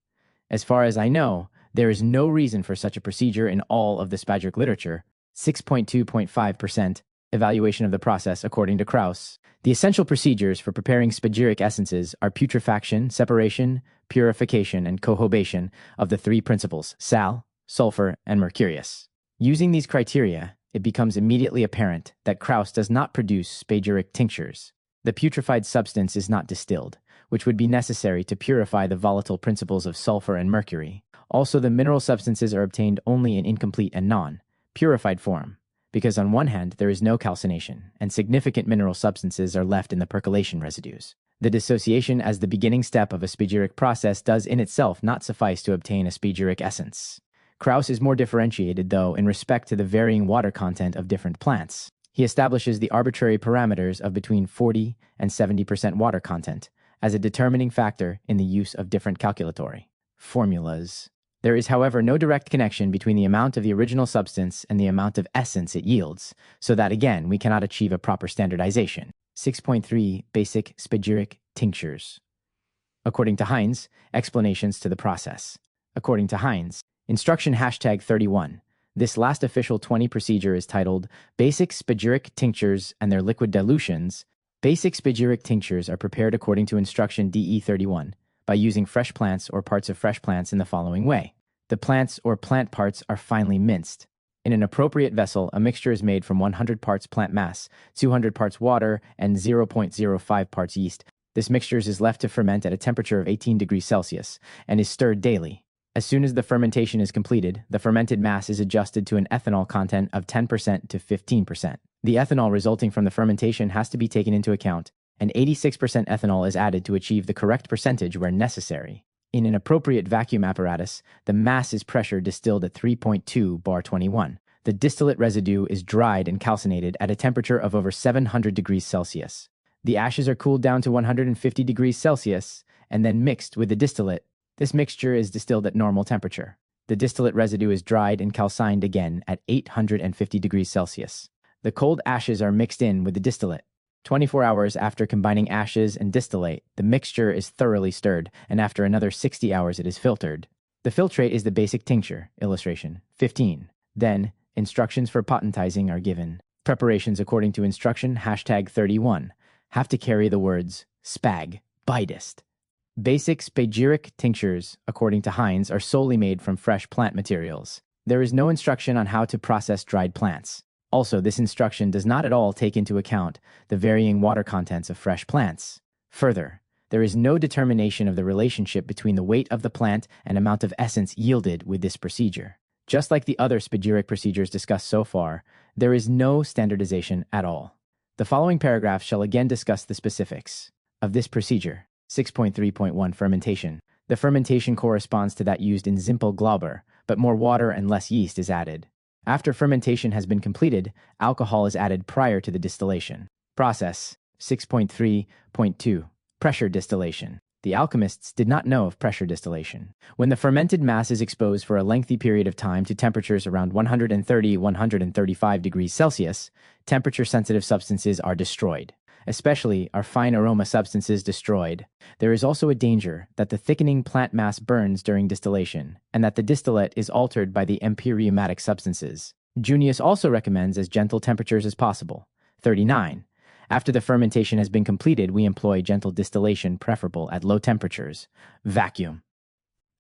As far as I know, there is no reason for such a procedure in all of the spagyric literature. 6.2.5% Evaluation of the process according to Krauss. The essential procedures for preparing spagyric essences are putrefaction, separation, purification, and cohobation of the 3 principles, sal, sulfur, and mercurius. Using these criteria, it becomes immediately apparent that Krauss does not produce spagyric tinctures. The putrefied substance is not distilled, which would be necessary to purify the volatile principles of sulfur and mercury. Also, the mineral substances are obtained only in incomplete and non-purified form, because on one hand there is no calcination, and significant mineral substances are left in the percolation residues. The dissociation as the beginning step of a spagyric process does in itself not suffice to obtain a spagyric essence. Krauss is more differentiated, though, in respect to the varying water content of different plants. He establishes the arbitrary parameters of between 40 and 70% water content as a determining factor in the use of different calculatory formulas. There is, however, no direct connection between the amount of the original substance and the amount of essence it yields, so that again, we cannot achieve a proper standardization. 6.3 Basic Spagyric Tinctures. According to Heinz, explanations to the process. According to Heinz, instruction #31. This last official 20 procedure is titled Basic Spagyric Tinctures and Their Liquid Dilutions. Basic spagyric tinctures are prepared according to instruction DE31 by using fresh plants or parts of fresh plants in the following way. The plants or plant parts are finely minced. In an appropriate vessel, a mixture is made from 100 parts plant mass, 200 parts water, and 0.05 parts yeast. This mixture is left to ferment at a temperature of 18 degrees Celsius and is stirred daily. As soon as the fermentation is completed, the fermented mass is adjusted to an ethanol content of 10% to 15%. The ethanol resulting from the fermentation has to be taken into account, and 86% ethanol is added to achieve the correct percentage where necessary. In an appropriate vacuum apparatus, the mass is pressure distilled at 3.2 bar 21. The distillate residue is dried and calcinated at a temperature of over 700 degrees Celsius. The ashes are cooled down to 150 degrees Celsius and then mixed with the distillate. This mixture is distilled at normal temperature. The distillate residue is dried and calcined again at 850 degrees Celsius. The cold ashes are mixed in with the distillate. 24 hours after combining ashes and distillate, the mixture is thoroughly stirred, and after another 60 hours it is filtered. The filtrate is the basic tincture, illustration 15. Then, instructions for potentizing are given. Preparations according to instruction #31 have to carry the words spag, bitest. Basic spagyric tinctures, according to Heinz, are solely made from fresh plant materials. There is no instruction on how to process dried plants. Also, this instruction does not at all take into account the varying water contents of fresh plants. Further, there is no determination of the relationship between the weight of the plant and amount of essence yielded with this procedure. Just like the other spagyric procedures discussed so far, there is no standardization at all. The following paragraphs shall again discuss the specifics of this procedure. 6.3.1 Fermentation. The fermentation corresponds to that used in simple Glauber, but more water and less yeast is added. After fermentation has been completed, alcohol is added prior to the distillation. Process. 6.3.2 Pressure distillation. The alchemists did not know of pressure distillation. When the fermented mass is exposed for a lengthy period of time to temperatures around 130–135 degrees Celsius, temperature-sensitive substances are destroyed. Especially are fine aroma substances destroyed. There is also a danger that the thickening plant mass burns during distillation, and that the distillate is altered by the empyreumatic substances. Junius also recommends as gentle temperatures as possible. 39. After the fermentation has been completed, we employ gentle distillation preferable at low temperatures. Vacuum.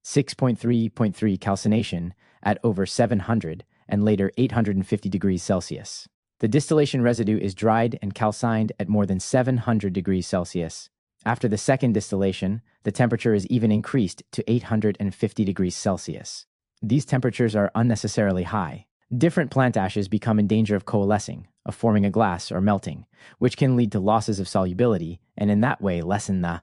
6.3.3 Calcination at over 700 and later 850 degrees Celsius. The distillation residue is dried and calcined at more than 700 degrees Celsius. After the second distillation, the temperature is even increased to 850 degrees Celsius. These temperatures are unnecessarily high. Different plant ashes become in danger of coalescing, of forming a glass or melting, which can lead to losses of solubility and in that way lessen the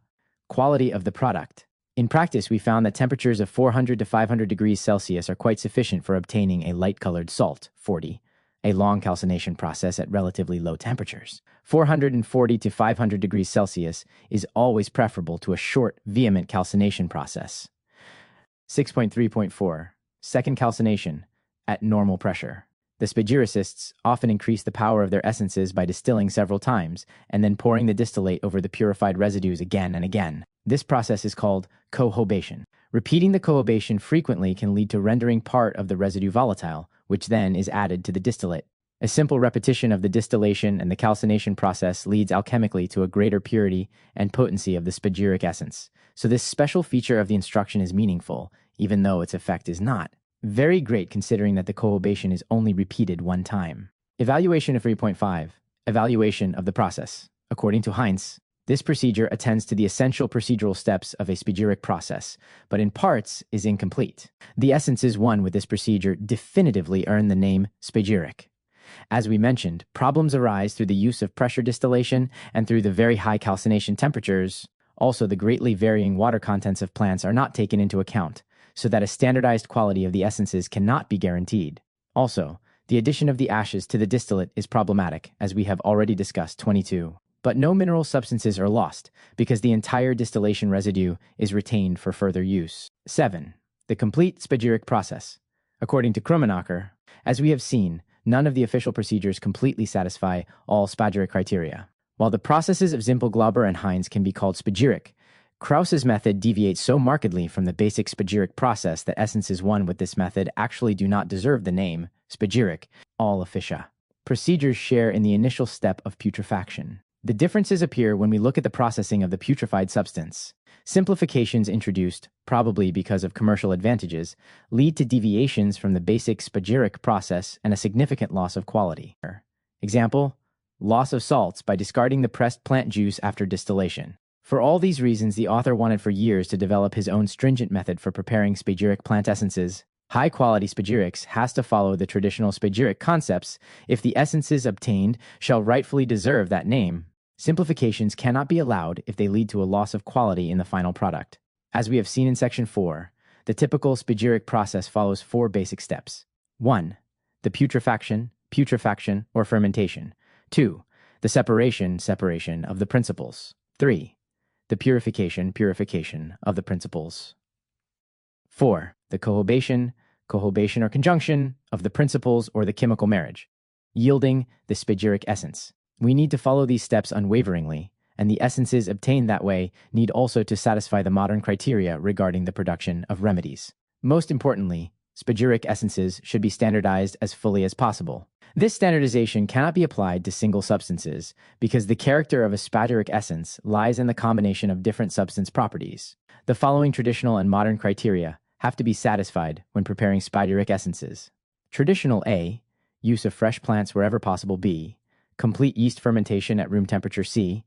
quality of the product. In practice, we found that temperatures of 400 to 500 degrees Celsius are quite sufficient for obtaining a light-colored salt, 40. A long calcination process at relatively low temperatures. 440 to 500 degrees Celsius is always preferable to a short, vehement calcination process. 6.3.4 Second calcination at normal pressure. The spagyricists often increase the power of their essences by distilling several times and then pouring the distillate over the purified residues again and again. This process is called cohobation. Repeating the cohobation frequently can lead to rendering part of the residue volatile, which then is added to the distillate. A simple repetition of the distillation and the calcination process leads alchemically to a greater purity and potency of the spagyric essence. So this special feature of the instruction is meaningful, even though its effect is not. Very great considering that the cohobation is only repeated one time. Evaluation of 3.5. Evaluation of the process. According to Heinz, this procedure attends to the essential procedural steps of a spagyric process, but in parts is incomplete. The essences won with this procedure definitively earn the name spagyric. As we mentioned, problems arise through the use of pressure distillation and through the very high calcination temperatures. Also, the greatly varying water contents of plants are not taken into account, so that a standardized quality of the essences cannot be guaranteed. Also, The addition of the ashes to the distillate is problematic, as we have already discussed. 22. But no mineral substances are lost, because the entire distillation residue is retained for further use. 7. The complete spagyric process. According to Krummenacher, as we have seen, none of the official procedures completely satisfy all spagyric criteria. While the processes of Zimpel-Glauber and Heinz can be called spagyric, Krauss's method deviates so markedly from the basic spagyric process that essences won with this method actually do not deserve the name spagyric, all officia. Procedures share in the initial step of putrefaction. The differences appear when we look at the processing of the putrefied substance. Simplifications introduced, probably because of commercial advantages, lead to deviations from the basic spagyric process and a significant loss of quality. Example, loss of salts by discarding the pressed plant juice after distillation. For all these reasons, the author wanted for years to develop his own stringent method for preparing spagyric plant essences. High-quality spagyrics has to follow the traditional spagyric concepts if the essences obtained shall rightfully deserve that name. Simplifications cannot be allowed if they lead to a loss of quality in the final product. As we have seen in Section 4, the typical spagyric process follows 4 basic steps. 1. The putrefaction, or fermentation. 2. The separation of the principles. 3. The purification of the principles. 4. The cohobation or conjunction of the principles or the chemical marriage, yielding the spagyric essence. We need to follow these steps unwaveringly, and the essences obtained that way need also to satisfy the modern criteria regarding the production of remedies. Most importantly, spagyric essences should be standardized as fully as possible. This standardization cannot be applied to single substances because the character of a spagyric essence lies in the combination of different substance properties. The following traditional and modern criteria have to be satisfied when preparing spagyric essences. Traditional A, use of fresh plants wherever possible. B, complete yeast fermentation at room temperature. C,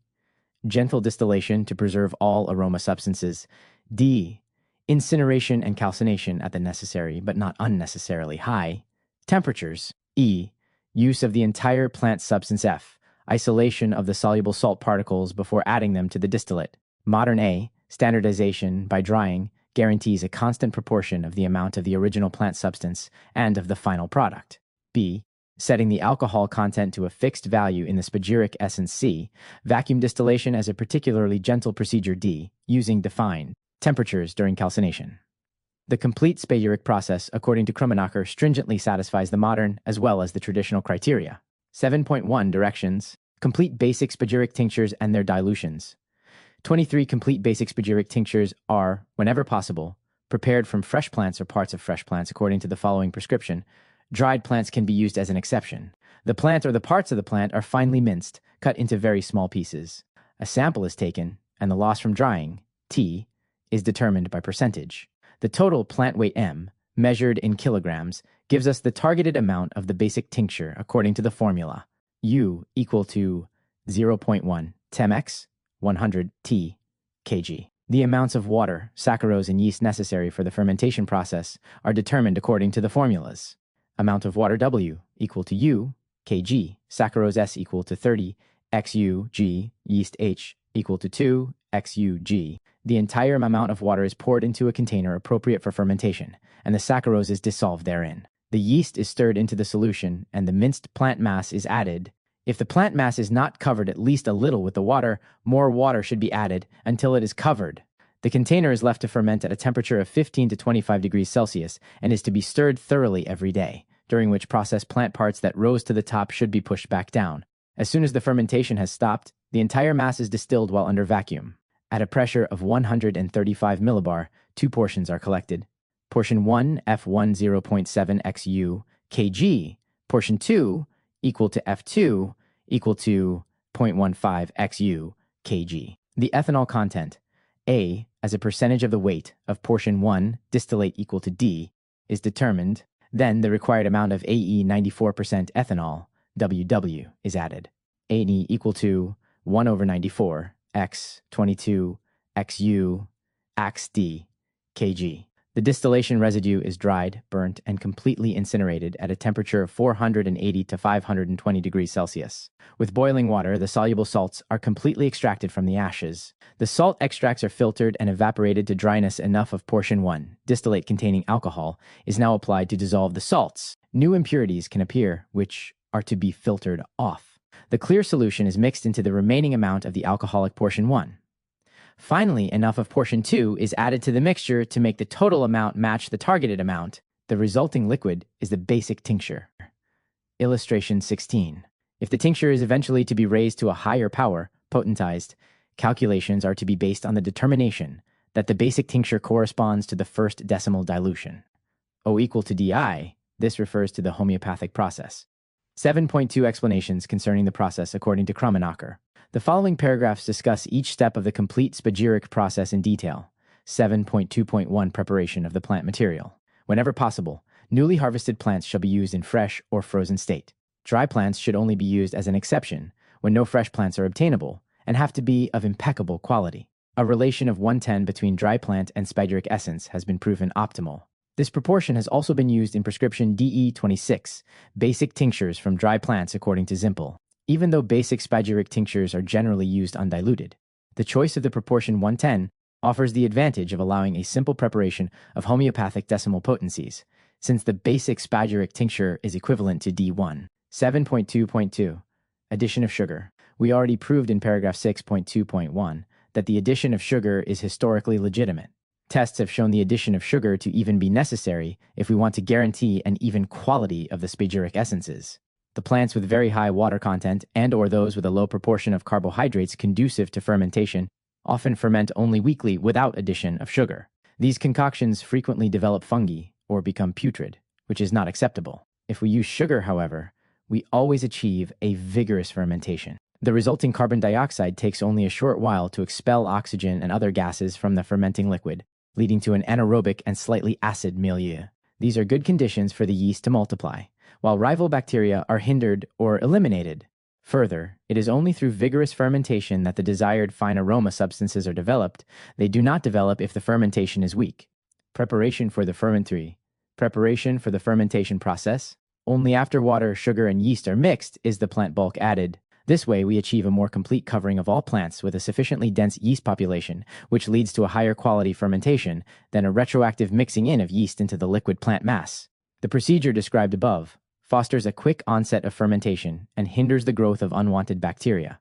gentle distillation to preserve all aroma substances. D, incineration and calcination at the necessary but not unnecessarily high temperatures. E, use of the entire plant substance. F, isolation of the soluble salt particles before adding them to the distillate. Modern A, standardization by drying, guarantees a constant proportion of the amount of the original plant substance and of the final product. B, setting the alcohol content to a fixed value in the spagyric essence. C, vacuum distillation as a particularly gentle procedure. D, using defined temperatures during calcination. The complete spagyric process, according to Krummenacher, stringently satisfies the modern as well as the traditional criteria. 7.1 Directions. Complete basic spagyric tinctures and their dilutions. 23 Complete basic spagyric tinctures are, whenever possible, prepared from fresh plants or parts of fresh plants according to the following prescription. Dried plants can be used as an exception. The plant or the parts of the plant are finely minced, cut into very small pieces. A sample is taken, and the loss from drying, T, is determined by percentage. The total plant weight M, measured in kilograms, gives us the targeted amount of the basic tincture according to the formula U equal to 0.1 temx 100 t kg. The amounts of water, saccharose, and yeast necessary for the fermentation process are determined according to the formulas. Amount of water W equal to U kg, saccharose S equal to 30 xu g, yeast H equal to 2 xu g. The entire amount of water is poured into a container appropriate for fermentation, and the saccharose is dissolved therein. The yeast is stirred into the solution, and the minced plant mass is added. If the plant mass is not covered at least a little with the water, more water should be added until it is covered. The container is left to ferment at a temperature of 15 to 25 degrees Celsius and is to be stirred thoroughly every day, during which process plant parts that rose to the top should be pushed back down. As soon as the fermentation has stopped, the entire mass is distilled while under vacuum. At a pressure of 135 millibar, 2 portions are collected. Portion 1, F1 0.7 xu kg. Portion 2, equal to F2, equal to 0.15 xu kg. The ethanol content, A, as a percentage of the weight of portion 1, distillate equal to D, is determined. Then the required amount of AE 94% ethanol, WW, is added. AE equal to 1 over 94 x 22 xu ax d kg. The distillation residue is dried, burnt, and completely incinerated at a temperature of 480 to 520 degrees Celsius. With boiling water, the soluble salts are completely extracted from the ashes. The salt extracts are filtered and evaporated to dryness enough of portion 1, distillate containing alcohol, is now applied to dissolve the salts. New impurities can appear, which are to be filtered off. The clear solution is mixed into the remaining amount of the alcoholic portion 1. Finally, enough of portion 2 is added to the mixture to make the total amount match the targeted amount. The resulting liquid is the basic tincture. Illustration 16. If the tincture is eventually to be raised to a higher power, potentized, calculations are to be based on the determination that the basic tincture corresponds to the first decimal dilution. O equal to di, this refers to the homeopathic process. 7.2 Explanations concerning the process according to Krummenacher. The following paragraphs discuss each step of the complete spagyric process in detail. 7.2.1 Preparation of the plant material. Whenever possible, newly harvested plants shall be used in fresh or frozen state. Dry plants should only be used as an exception when no fresh plants are obtainable and have to be of impeccable quality. A relation of 1:10 between dry plant and spagyric essence has been proven optimal. This proportion has also been used in prescription DE26, basic tinctures from dry plants according to Zimpel. Even though basic spagyric tinctures are generally used undiluted, the choice of the proportion 1:10 offers the advantage of allowing a simple preparation of homeopathic decimal potencies, since the basic spagyric tincture is equivalent to D1. 7.2.2 Addition of sugar. We already proved in paragraph 6.2.1 that the addition of sugar is historically legitimate. Tests have shown the addition of sugar to even be necessary if we want to guarantee an even quality of the spagyric essences. The plants with very high water content and/or those with a low proportion of carbohydrates conducive to fermentation often ferment only weakly without addition of sugar. These concoctions frequently develop fungi or become putrid, which is not acceptable. If we use sugar, however, we always achieve a vigorous fermentation. The resulting carbon dioxide takes only a short while to expel oxygen and other gases from the fermenting liquid, leading to an anaerobic and slightly acid milieu. These are good conditions for the yeast to multiply, while rival bacteria are hindered or eliminated. Further, it is only through vigorous fermentation that the desired fine aroma substances are developed. They do not develop if the fermentation is weak. Preparation for the fermentary. Preparation for the fermentation process. Only after water, sugar, and yeast are mixed is the plant bulk added. This way, we achieve a more complete covering of all plants with a sufficiently dense yeast population, which leads to a higher quality fermentation than a retroactive mixing in of yeast into the liquid plant mass. The procedure described above fosters a quick onset of fermentation and hinders the growth of unwanted bacteria.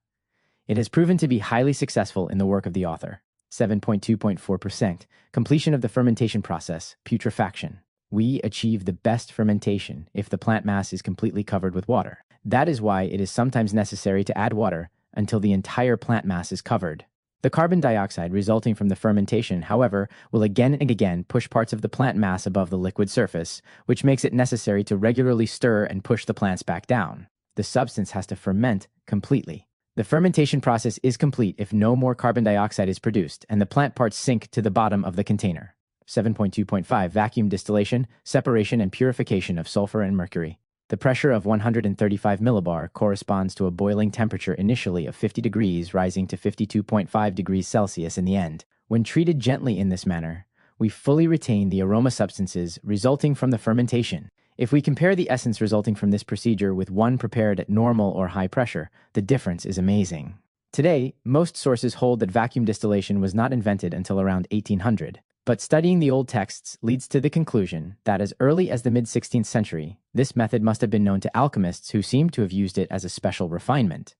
It has proven to be highly successful in the work of the author. 7.2.4% Completion of the fermentation process, putrefaction. We achieve the best fermentation if the plant mass is completely covered with water. That is why it is sometimes necessary to add water until the entire plant mass is covered. The carbon dioxide resulting from the fermentation, however, will again and again push parts of the plant mass above the liquid surface, which makes it necessary to regularly stir and push the plants back down. The substance has to ferment completely. The fermentation process is complete if no more carbon dioxide is produced and the plant parts sink to the bottom of the container. 7.2.5 Vacuum distillation, separation, and purification of sulfur and mercury. The pressure of 135 millibar corresponds to a boiling temperature initially of 50 degrees rising to 52.5 degrees Celsius in the end. When treated gently in this manner, we fully retain the aroma substances resulting from the fermentation. If we compare the essence resulting from this procedure with one prepared at normal or high pressure, the difference is amazing. Today, most sources hold that vacuum distillation was not invented until around 1800. But studying the old texts leads to the conclusion that as early as the mid-16th century, this method must have been known to alchemists who seem to have used it as a special refinement.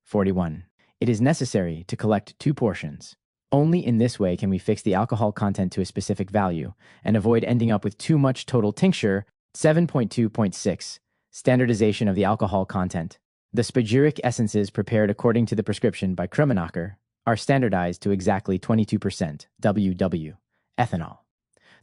41. It is necessary to collect 2 portions. Only in this way can we fix the alcohol content to a specific value and avoid ending up with too much total tincture. 7.2.6 Standardization of the alcohol content. The spagyric essences prepared according to the prescription by Krummenacher are standardized to exactly 22% WW ethanol.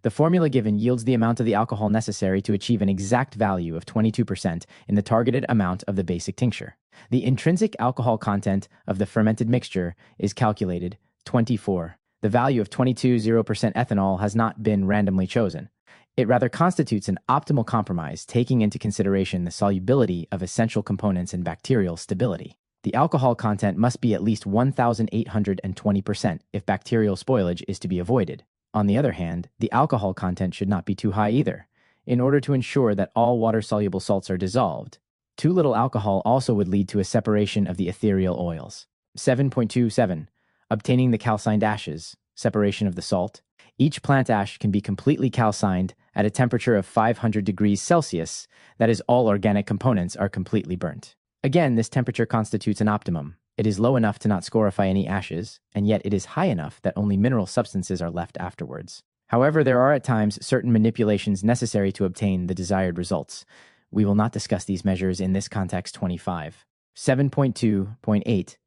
The formula given yields the amount of the alcohol necessary to achieve an exact value of 22% in the targeted amount of the basic tincture. The intrinsic alcohol content of the fermented mixture is calculated 24. The value of 22.0% ethanol has not been randomly chosen. It rather constitutes an optimal compromise, taking into consideration the solubility of essential components and bacterial stability. The alcohol content must be at least 1,820% if bacterial spoilage is to be avoided. On the other hand, the alcohol content should not be too high either, in order to ensure that all water-soluble salts are dissolved. Too little alcohol also would lead to a separation of the ethereal oils. 7.27. Obtaining the calcined ashes, separation of the salt. Each plant ash can be completely calcined at a temperature of 500 degrees Celsius, that is, all organic components are completely burnt. Again, this temperature constitutes an optimum. It is low enough to not scorify any ashes, and yet it is high enough that only mineral substances are left afterwards. However, there are at times certain manipulations necessary to obtain the desired results. We will not discuss these measures in this context 25. 7.2.8.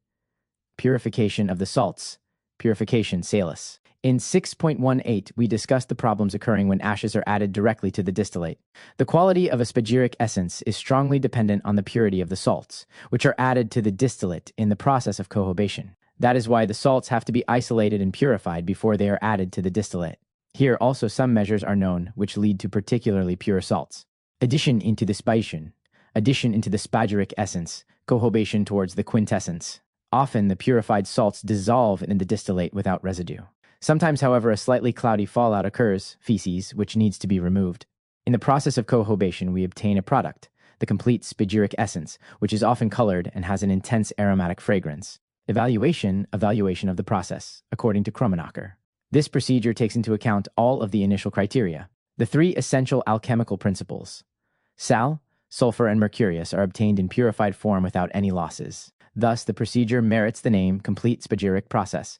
Purification of the salts. Purification salus. In 6.18, we discussed the problems occurring when ashes are added directly to the distillate. The quality of a spagyric essence is strongly dependent on the purity of the salts, which are added to the distillate in the process of cohobation. That is why the salts have to be isolated and purified before they are added to the distillate. Here also some measures are known which lead to particularly pure salts. Addition into the spition, addition into the spagyric essence, cohobation towards the quintessence. Often the purified salts dissolve in the distillate without residue. Sometimes, however, a slightly cloudy fallout occurs, feces, which needs to be removed. In the process of cohobation, we obtain a product, the complete spagyric essence, which is often colored and has an intense aromatic fragrance. Evaluation of the process, according to Krummenacher. This procedure takes into account all of the initial criteria. The three essential alchemical principles, sal, sulfur, and mercurius, are obtained in purified form without any losses. Thus, the procedure merits the name complete spagyric process.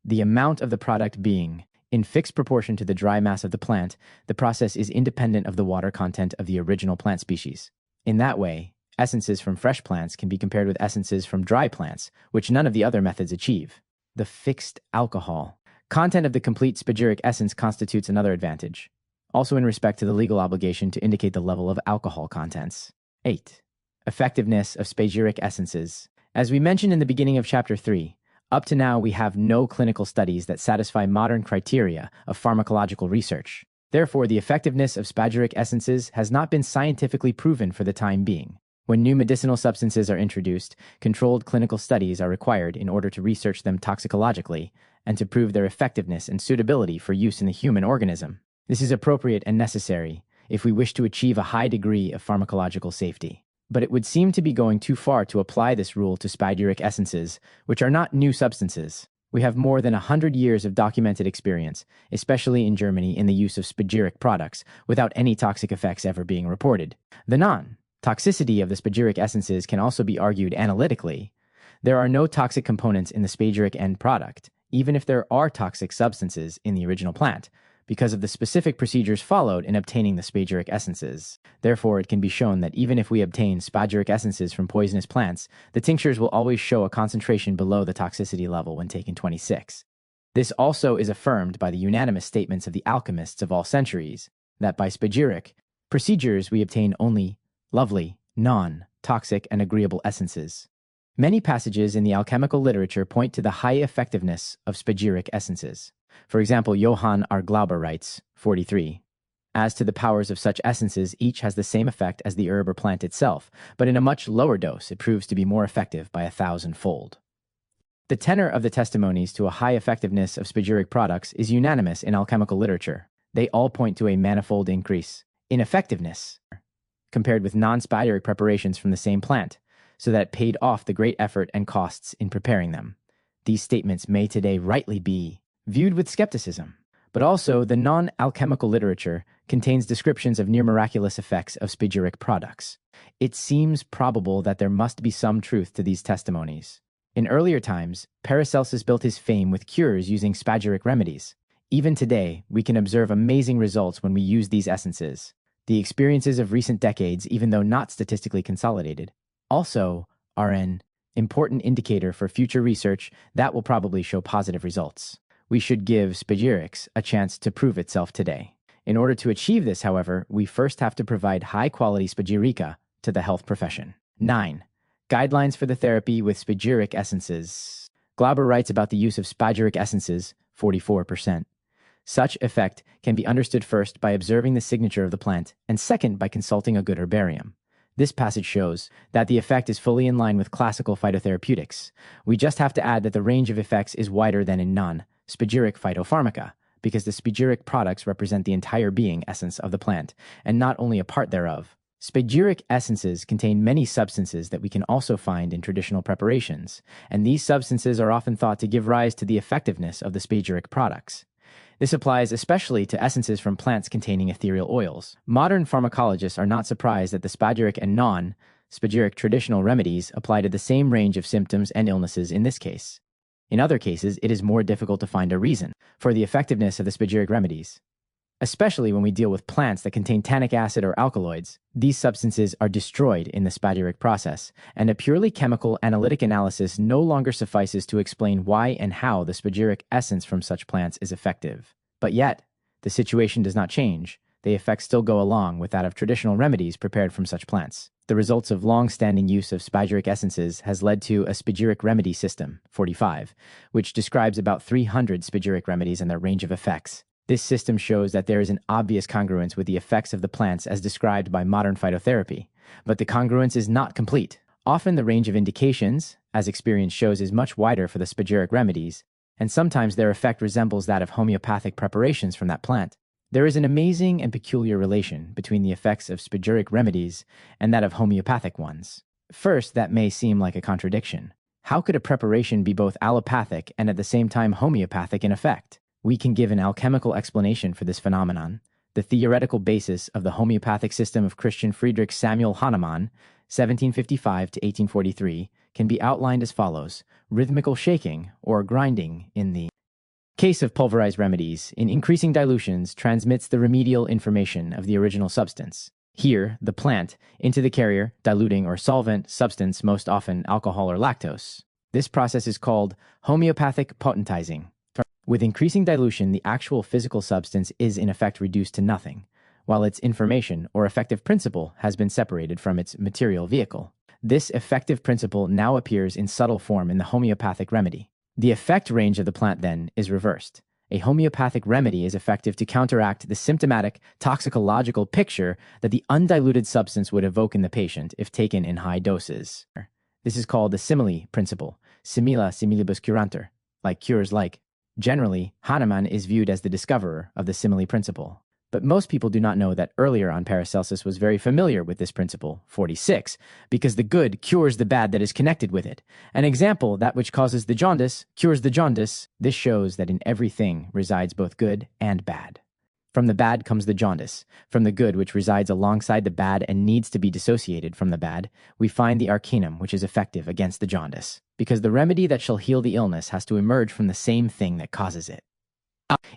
The amount of the product being in fixed proportion to the dry mass of the plant, the process is independent of the water content of the original plant species. In that way, essences from fresh plants can be compared with essences from dry plants, which none of the other methods achieve. The fixed alcohol content of the complete spagyric essence constitutes another advantage, also in respect to the legal obligation to indicate the level of alcohol contents. 8. Effectiveness of spagyric essences. As we mentioned in the beginning of Chapter 3, up to now we have no clinical studies that satisfy modern criteria of pharmacological research. Therefore, the effectiveness of spagyric essences has not been scientifically proven for the time being. When new medicinal substances are introduced, controlled clinical studies are required in order to research them toxicologically and to prove their effectiveness and suitability for use in the human organism. This is appropriate and necessary if we wish to achieve a high degree of pharmacological safety. But it would seem to be going too far to apply this rule to spagyric essences, which are not new substances. We have more than 100 years of documented experience, especially in Germany, in the use of spagyric products, without any toxic effects ever being reported. The non-toxicity of the spagyric essences can also be argued analytically. There are no toxic components in the spagyric end product, even if there are toxic substances in the original plant, because of the specific procedures followed in obtaining the spagyric essences. Therefore, it can be shown that even if we obtain spagyric essences from poisonous plants, the tinctures will always show a concentration below the toxicity level when taken 26. This also is affirmed by the unanimous statements of the alchemists of all centuries, that by spagyric procedures we obtain only lovely, non-toxic, and agreeable essences. Many passages in the alchemical literature point to the high effectiveness of spagyric essences. For example, Johann R. Glauber writes, 43, as to the powers of such essences, each has the same effect as the herb or plant itself, but in a much lower dose it proves to be more effective by 1,000-fold. The tenor of the testimonies to a high effectiveness of spagyric products is unanimous in alchemical literature. They all point to a manifold increase in effectiveness compared with non-spagyric preparations from the same plant, so that it paid off the great effort and costs in preparing them. These statements may today rightly be viewed with skepticism, but also the non-alchemical literature contains descriptions of near miraculous effects of spagyric products. It seems probable that there must be some truth to these testimonies. In earlier times, Paracelsus built his fame with cures using spagyric remedies. Even today, we can observe amazing results when we use these essences. The experiences of recent decades, even though not statistically consolidated, also are an important indicator for future research that will probably show positive results. We should give spagyrics a chance to prove itself today. In order to achieve this, however, we first have to provide high-quality spagyrica to the health profession. 9. Guidelines for the therapy with spagyric essences. Glauber writes about the use of spagyric essences, 44%. Such effect can be understood first by observing the signature of the plant, and second by consulting a good herbarium. This passage shows that the effect is fully in line with classical phytotherapeutics. We just have to add that the range of effects is wider than in non-spagyric phytopharmaca, because the spagyric products represent the entire being essence of the plant, and not only a part thereof. Spagyric essences contain many substances that we can also find in traditional preparations, and these substances are often thought to give rise to the effectiveness of the spagyric products. This applies especially to essences from plants containing ethereal oils. Modern pharmacologists are not surprised that the spagyric and non-spagyric traditional remedies apply to the same range of symptoms and illnesses in this case. In other cases, it is more difficult to find a reason for the effectiveness of the spagyric remedies. Especially when we deal with plants that contain tannic acid or alkaloids, these substances are destroyed in the spagyric process, and a purely chemical analytic analysis no longer suffices to explain why and how the spagyric essence from such plants is effective. But yet, the situation does not change. The effects still go along with that of traditional remedies prepared from such plants. The results of long-standing use of spagyric essences has led to a spagyric remedy system, 45, which describes about 300 spagyric remedies and their range of effects. This system shows that there is an obvious congruence with the effects of the plants as described by modern phytotherapy, but the congruence is not complete. Often the range of indications, as experience shows, is much wider for the spagyric remedies, and sometimes their effect resembles that of homeopathic preparations from that plant. There is an amazing and peculiar relation between the effects of spagyric remedies and that of homeopathic ones. First, that may seem like a contradiction. How could a preparation be both allopathic and at the same time homeopathic in effect? We can give an alchemical explanation for this phenomenon. The theoretical basis of the homeopathic system of Christian Friedrich Samuel Hahnemann, 1755 to 1843, can be outlined as follows. Rhythmical shaking, or grinding, in the case of pulverized remedies, in increasing dilutions, transmits the remedial information of the original substance. Here, the plant, into the carrier, diluting or solvent substance, most often alcohol or lactose. This process is called homeopathic potentizing. With increasing dilution, the actual physical substance is in effect reduced to nothing, while its information or effective principle has been separated from its material vehicle. This effective principle now appears in subtle form in the homeopathic remedy. The effect range of the plant, then, is reversed. A homeopathic remedy is effective to counteract the symptomatic, toxicological picture that the undiluted substance would evoke in the patient if taken in high doses. This is called the simile principle, simila similibus curantur, like cures like. Generally, Hahnemann is viewed as the discoverer of the simile principle. But most people do not know that earlier on Paracelsus was very familiar with this principle, 46, because the good cures the bad that is connected with it. An example, that which causes the jaundice, cures the jaundice. This shows that in everything resides both good and bad. From the bad comes the jaundice. From the good, which resides alongside the bad and needs to be dissociated from the bad, we find the arcanum, which is effective against the jaundice. Because the remedy that shall heal the illness has to emerge from the same thing that causes it.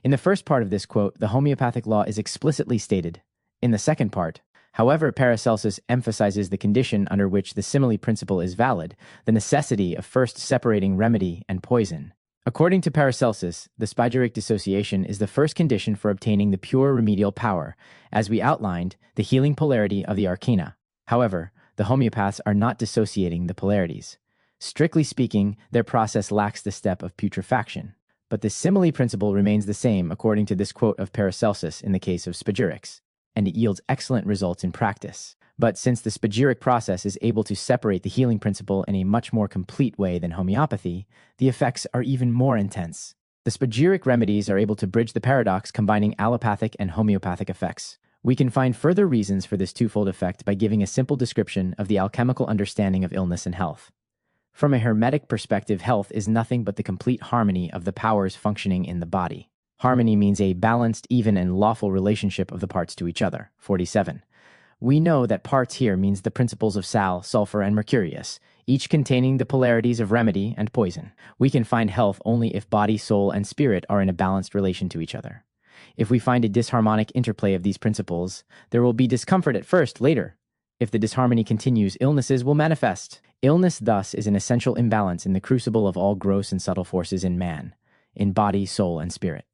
In the first part of this quote, the homeopathic law is explicitly stated. In the second part, however, Paracelsus emphasizes the condition under which the simile principle is valid, the necessity of first separating remedy and poison. According to Paracelsus, the spagyric dissociation is the first condition for obtaining the pure remedial power, as we outlined, the healing polarity of the arcana. However, the homeopaths are not dissociating the polarities. Strictly speaking, their process lacks the step of putrefaction. But the simile principle remains the same according to this quote of Paracelsus in the case of spagyrics, and it yields excellent results in practice. But since the spagyric process is able to separate the healing principle in a much more complete way than homeopathy, the effects are even more intense. The spagyric remedies are able to bridge the paradox combining allopathic and homeopathic effects. We can find further reasons for this twofold effect by giving a simple description of the alchemical understanding of illness and health. From a Hermetic perspective, health is nothing but the complete harmony of the powers functioning in the body. Harmony means a balanced, even, and lawful relationship of the parts to each other. 47. We know that parts here means the principles of Sal, Sulfur, and Mercurius, each containing the polarities of remedy and poison. We can find health only if body, soul, and spirit are in a balanced relation to each other. If we find a disharmonic interplay of these principles, there will be discomfort at first, later. If the disharmony continues, illnesses will manifest. Illness, thus, is an essential imbalance in the crucible of all gross and subtle forces in man, in body, soul, and spirit.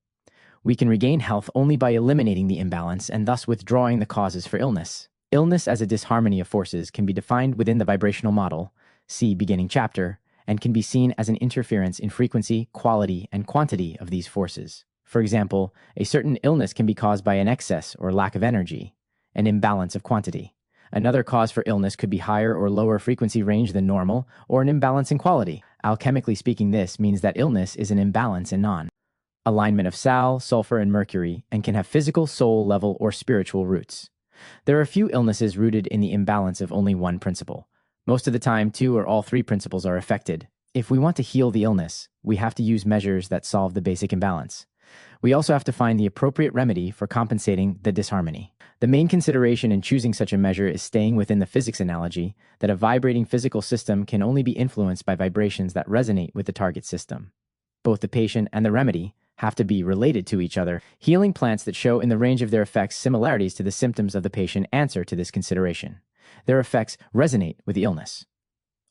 We can regain health only by eliminating the imbalance and thus withdrawing the causes for illness. Illness as a disharmony of forces can be defined within the vibrational model, see beginning chapter, and can be seen as an interference in frequency, quality, and quantity of these forces. For example, a certain illness can be caused by an excess or lack of energy, an imbalance of quantity. Another cause for illness could be higher or lower frequency range than normal, or an imbalance in quality. Alchemically speaking, this means that illness is an imbalance in non alignment of Sal, Sulfur, and Mercury, and can have physical, soul level, or spiritual roots. There are few illnesses rooted in the imbalance of only one principle. Most of the time, two or all three principles are affected. If we want to heal the illness, we have to use measures that solve the basic imbalance. We also have to find the appropriate remedy for compensating the disharmony. The main consideration in choosing such a measure is staying within the physics analogy that a vibrating physical system can only be influenced by vibrations that resonate with the target system. Both the patient and the remedy have to be related to each other. Healing plants that show in the range of their effects similarities to the symptoms of the patient answer to this consideration. Their effects resonate with the illness.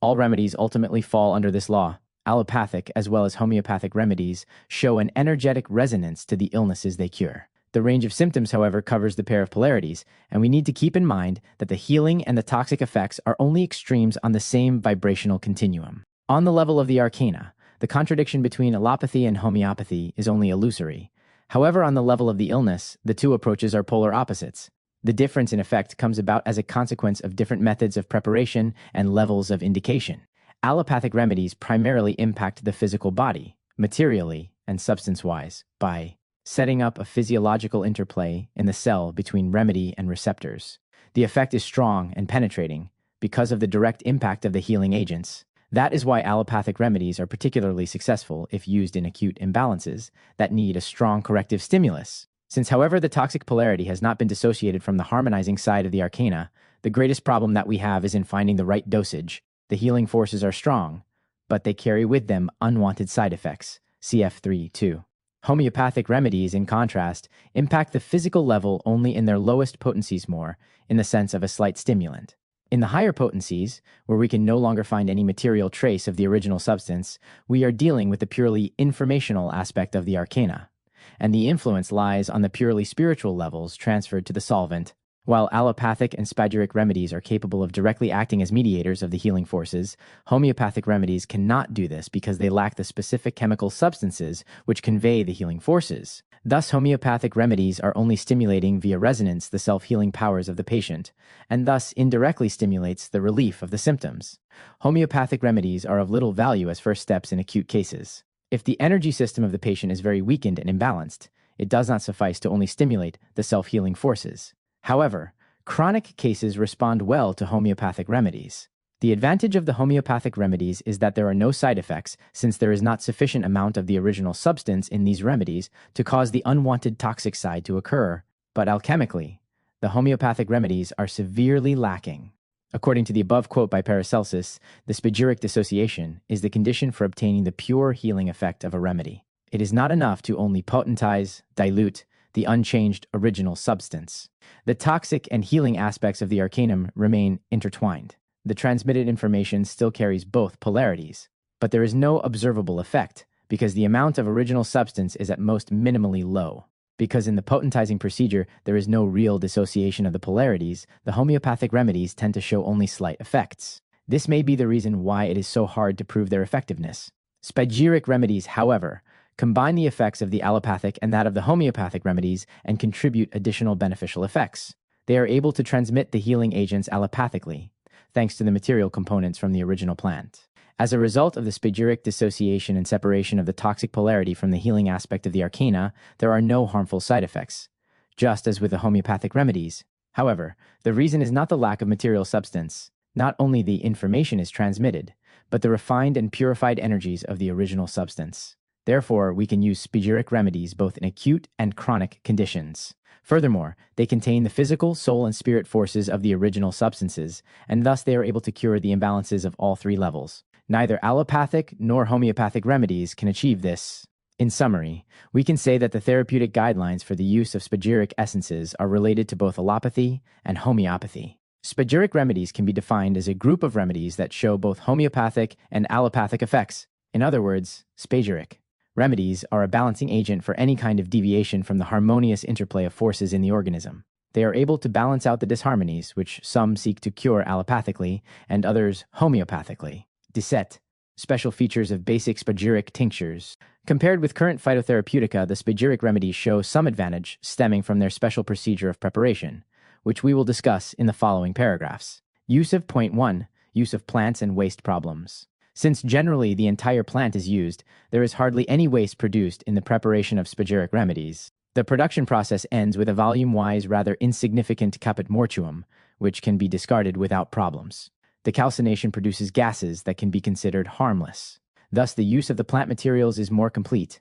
All remedies ultimately fall under this law. Allopathic as well as homeopathic remedies show an energetic resonance to the illnesses they cure. The range of symptoms, however, covers the pair of polarities, and we need to keep in mind that the healing and the toxic effects are only extremes on the same vibrational continuum. On the level of the arcana, the contradiction between allopathy and homeopathy is only illusory. However, on the level of the illness, the two approaches are polar opposites. The difference in effect comes about as a consequence of different methods of preparation and levels of indication. Allopathic remedies primarily impact the physical body, materially and substance-wise, by setting up a physiological interplay in the cell between remedy and receptors. The effect is strong and penetrating because of the direct impact of the healing agents. That is why allopathic remedies are particularly successful if used in acute imbalances that need a strong corrective stimulus. Since, however, the toxic polarity has not been dissociated from the harmonizing side of the arcana, the greatest problem that we have is in finding the right dosage. The healing forces are strong, but they carry with them unwanted side effects, cf 3.2. Homeopathic remedies, in contrast, impact the physical level only in their lowest potencies more, in the sense of a slight stimulant. In the higher potencies, where we can no longer find any material trace of the original substance, we are dealing with the purely informational aspect of the arcana, and the influence lies on the purely spiritual levels transferred to the solvent. While allopathic and spagyric remedies are capable of directly acting as mediators of the healing forces, homeopathic remedies cannot do this because they lack the specific chemical substances which convey the healing forces. Thus, homeopathic remedies are only stimulating via resonance the self-healing powers of the patient, and thus indirectly stimulates the relief of the symptoms. Homeopathic remedies are of little value as first steps in acute cases. If the energy system of the patient is very weakened and imbalanced, it does not suffice to only stimulate the self-healing forces. However, chronic cases respond well to homeopathic remedies. The advantage of the homeopathic remedies is that there are no side effects, since there is not sufficient amount of the original substance in these remedies to cause the unwanted toxic side to occur. But alchemically, the homeopathic remedies are severely lacking. According to the above quote by Paracelsus, the spagyric dissociation is the condition for obtaining the pure healing effect of a remedy. It is not enough to only potentize, dilute, the unchanged original substance. The toxic and healing aspects of the arcanum remain intertwined. The transmitted information still carries both polarities, but there is no observable effect because the amount of original substance is at most minimally low. Because in the potentizing procedure there is no real dissociation of the polarities, the homeopathic remedies tend to show only slight effects. This may be the reason why it is so hard to prove their effectiveness. Spagyric remedies, however, combine the effects of the allopathic and that of the homeopathic remedies and contribute additional beneficial effects. They are able to transmit the healing agents allopathically, thanks to the material components from the original plant. As a result of the spagyric dissociation and separation of the toxic polarity from the healing aspect of the arcana, there are no harmful side effects, just as with the homeopathic remedies. However, the reason is not the lack of material substance. Not only the information is transmitted, but the refined and purified energies of the original substance. Therefore, we can use spagyric remedies both in acute and chronic conditions. Furthermore, they contain the physical, soul, and spirit forces of the original substances, and thus they are able to cure the imbalances of all three levels. Neither allopathic nor homeopathic remedies can achieve this. In summary, we can say that the therapeutic guidelines for the use of spagyric essences are related to both allopathy and homeopathy. Spagyric remedies can be defined as a group of remedies that show both homeopathic and allopathic effects. In other words, spagyric remedies are a balancing agent for any kind of deviation from the harmonious interplay of forces in the organism. They are able to balance out the disharmonies, which some seek to cure allopathically and others homeopathically. Disset, special features of basic spagyric tinctures. Compared with current phytotherapeutica, the spagyric remedies show some advantage stemming from their special procedure of preparation, which we will discuss in the following paragraphs. Use of point 1, use of plants and waste problems. Since generally the entire plant is used, there is hardly any waste produced in the preparation of spagyric remedies. The production process ends with a volume-wise rather insignificant caput mortuum, which can be discarded without problems. The calcination produces gases that can be considered harmless. Thus, the use of the plant materials is more complete,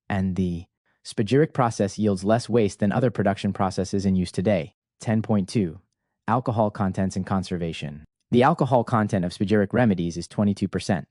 and the spagyric process yields less waste than other production processes in use today. 10.2. Alcohol contents and conservation. The alcohol content of spagyric remedies is 22%.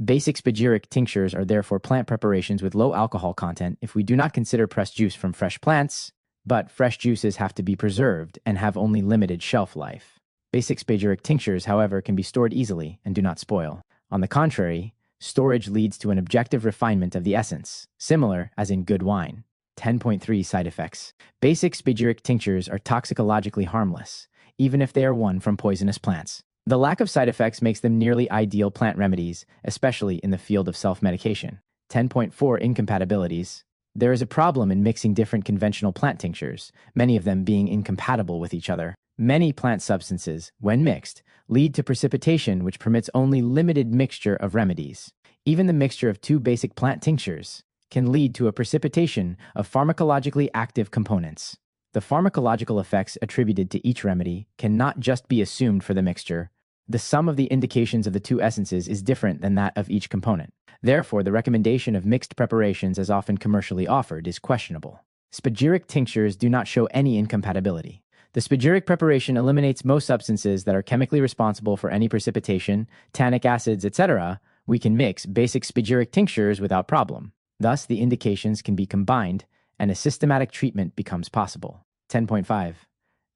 Basic spagyric tinctures are therefore plant preparations with low alcohol content if we do not consider pressed juice from fresh plants, but fresh juices have to be preserved and have only limited shelf life. Basic spagyric tinctures, however, can be stored easily and do not spoil. On the contrary, storage leads to an objective refinement of the essence, similar as in good wine. 10.3 Side effects. Basic spagyric tinctures are toxicologically harmless, even if they are won from poisonous plants. The lack of side effects makes them nearly ideal plant remedies, especially in the field of self-medication. 10.4 Incompatibilities. There is a problem in mixing different conventional plant tinctures, many of them being incompatible with each other. Many plant substances, when mixed, lead to precipitation which permits only limited mixture of remedies. Even the mixture of two basic plant tinctures can lead to a precipitation of pharmacologically active components. The pharmacological effects attributed to each remedy cannot just be assumed for the mixture. The sum of the indications of the two essences is different than that of each component. Therefore, the recommendation of mixed preparations as often commercially offered is questionable. Spagyric tinctures do not show any incompatibility. The spagyric preparation eliminates most substances that are chemically responsible for any precipitation, tannic acids, etc. We can mix basic spagyric tinctures without problem. Thus, the indications can be combined and a systematic treatment becomes possible. 10.5.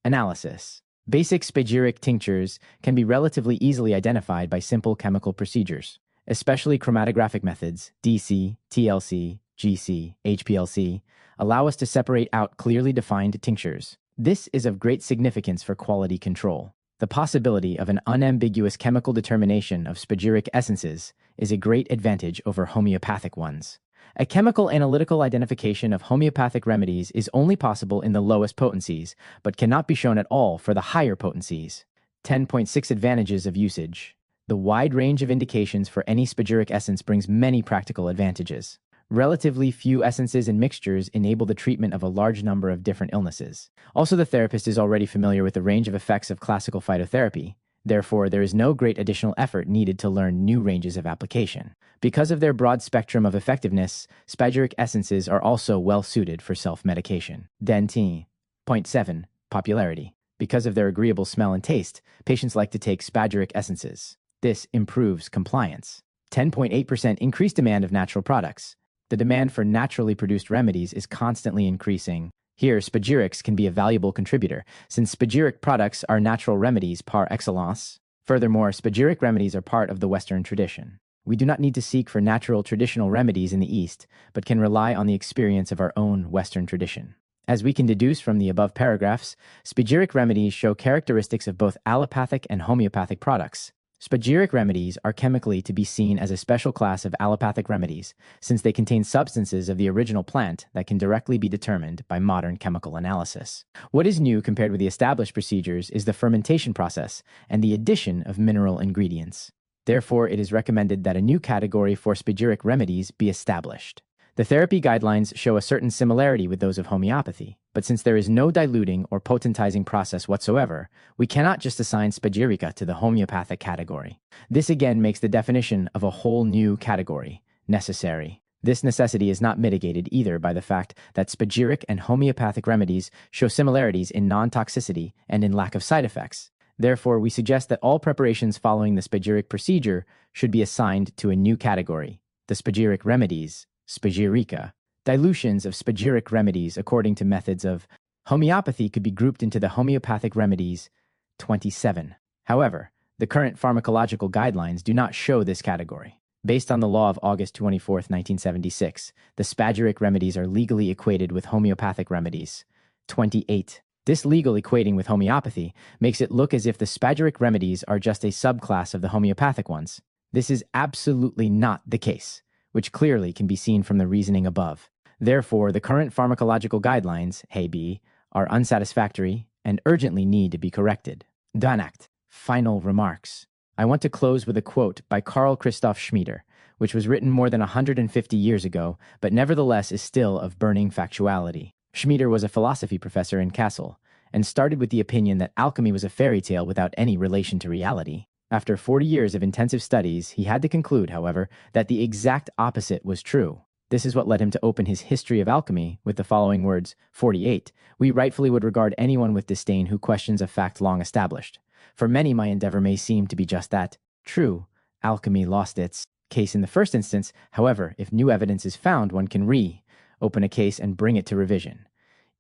Analysis. Basic spagyric tinctures can be relatively easily identified by simple chemical procedures, especially chromatographic methods, DC, TLC, GC, HPLC, allow us to separate out clearly defined tinctures. This is of great significance for quality control. The possibility of an unambiguous chemical determination of spagyric essences is a great advantage over homeopathic ones. A chemical analytical identification of homeopathic remedies is only possible in the lowest potencies, but cannot be shown at all for the higher potencies. 10.6 Advantages of usage. The wide range of indications for any spagyric essence brings many practical advantages. Relatively few essences and mixtures enable the treatment of a large number of different illnesses. Also, the therapist is already familiar with the range of effects of classical phytotherapy. Therefore, there is no great additional effort needed to learn new ranges of application. Because of their broad spectrum of effectiveness, spagyric essences are also well suited for self-medication. 10.7 Popularity. Because of their agreeable smell and taste, patients like to take spagyric essences. This improves compliance. 10.8% Increased demand of natural products. The demand for naturally produced remedies is constantly increasing. Here, spagyrics can be a valuable contributor, since spagyric products are natural remedies par excellence. Furthermore, spagyric remedies are part of the Western tradition. We do not need to seek for natural traditional remedies in the East, but can rely on the experience of our own Western tradition. As we can deduce from the above paragraphs, spagyric remedies show characteristics of both allopathic and homeopathic products. Spagyric remedies are chemically to be seen as a special class of allopathic remedies, since they contain substances of the original plant that can directly be determined by modern chemical analysis. What is new compared with the established procedures is the fermentation process and the addition of mineral ingredients. Therefore, it is recommended that a new category for spagyric remedies be established. The therapy guidelines show a certain similarity with those of homeopathy, but since there is no diluting or potentizing process whatsoever, we cannot just assign spagyrica to the homeopathic category. This again makes the definition of a whole new category necessary. This necessity is not mitigated either by the fact that spagyric and homeopathic remedies show similarities in non-toxicity and in lack of side effects. Therefore, we suggest that all preparations following the spagyric procedure should be assigned to a new category, the spagyric remedies, spagyrica. Dilutions of spagyric remedies according to methods of homeopathy could be grouped into the homeopathic remedies 27. However, the current pharmacological guidelines do not show this category. Based on the law of August 24, 1976, the spagyric remedies are legally equated with homeopathic remedies 28. This legal equating with homeopathy makes it look as if the spagyric remedies are just a subclass of the homeopathic ones. This is absolutely not the case, which clearly can be seen from the reasoning above. Therefore, the current pharmacological guidelines, HAB, are unsatisfactory and urgently need to be corrected. Danact. Final remarks. I want to close with a quote by Carl Christoph Schmieder, which was written more than 150 years ago, but nevertheless is still of burning factuality. Schmieder was a philosophy professor in Kassel, and started with the opinion that alchemy was a fairy tale without any relation to reality. After 40 years of intensive studies, he had to conclude, however, that the exact opposite was true. This is what led him to open his History of Alchemy with the following words, 48. We rightfully would regard anyone with disdain who questions a fact long established. For many, my endeavor may seem to be just that. True, alchemy lost its case in the first instance. However, if new evidence is found, one can open a case and bring it to revision.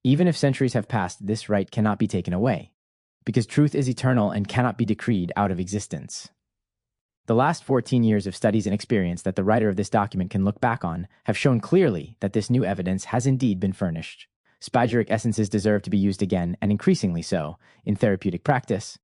Even if centuries have passed, this right cannot be taken away, because truth is eternal and cannot be decreed out of existence. The last 14 years of studies and experience that the writer of this document can look back on have shown clearly that this new evidence has indeed been furnished. Spagyric essences deserve to be used again, and increasingly so, in therapeutic practice.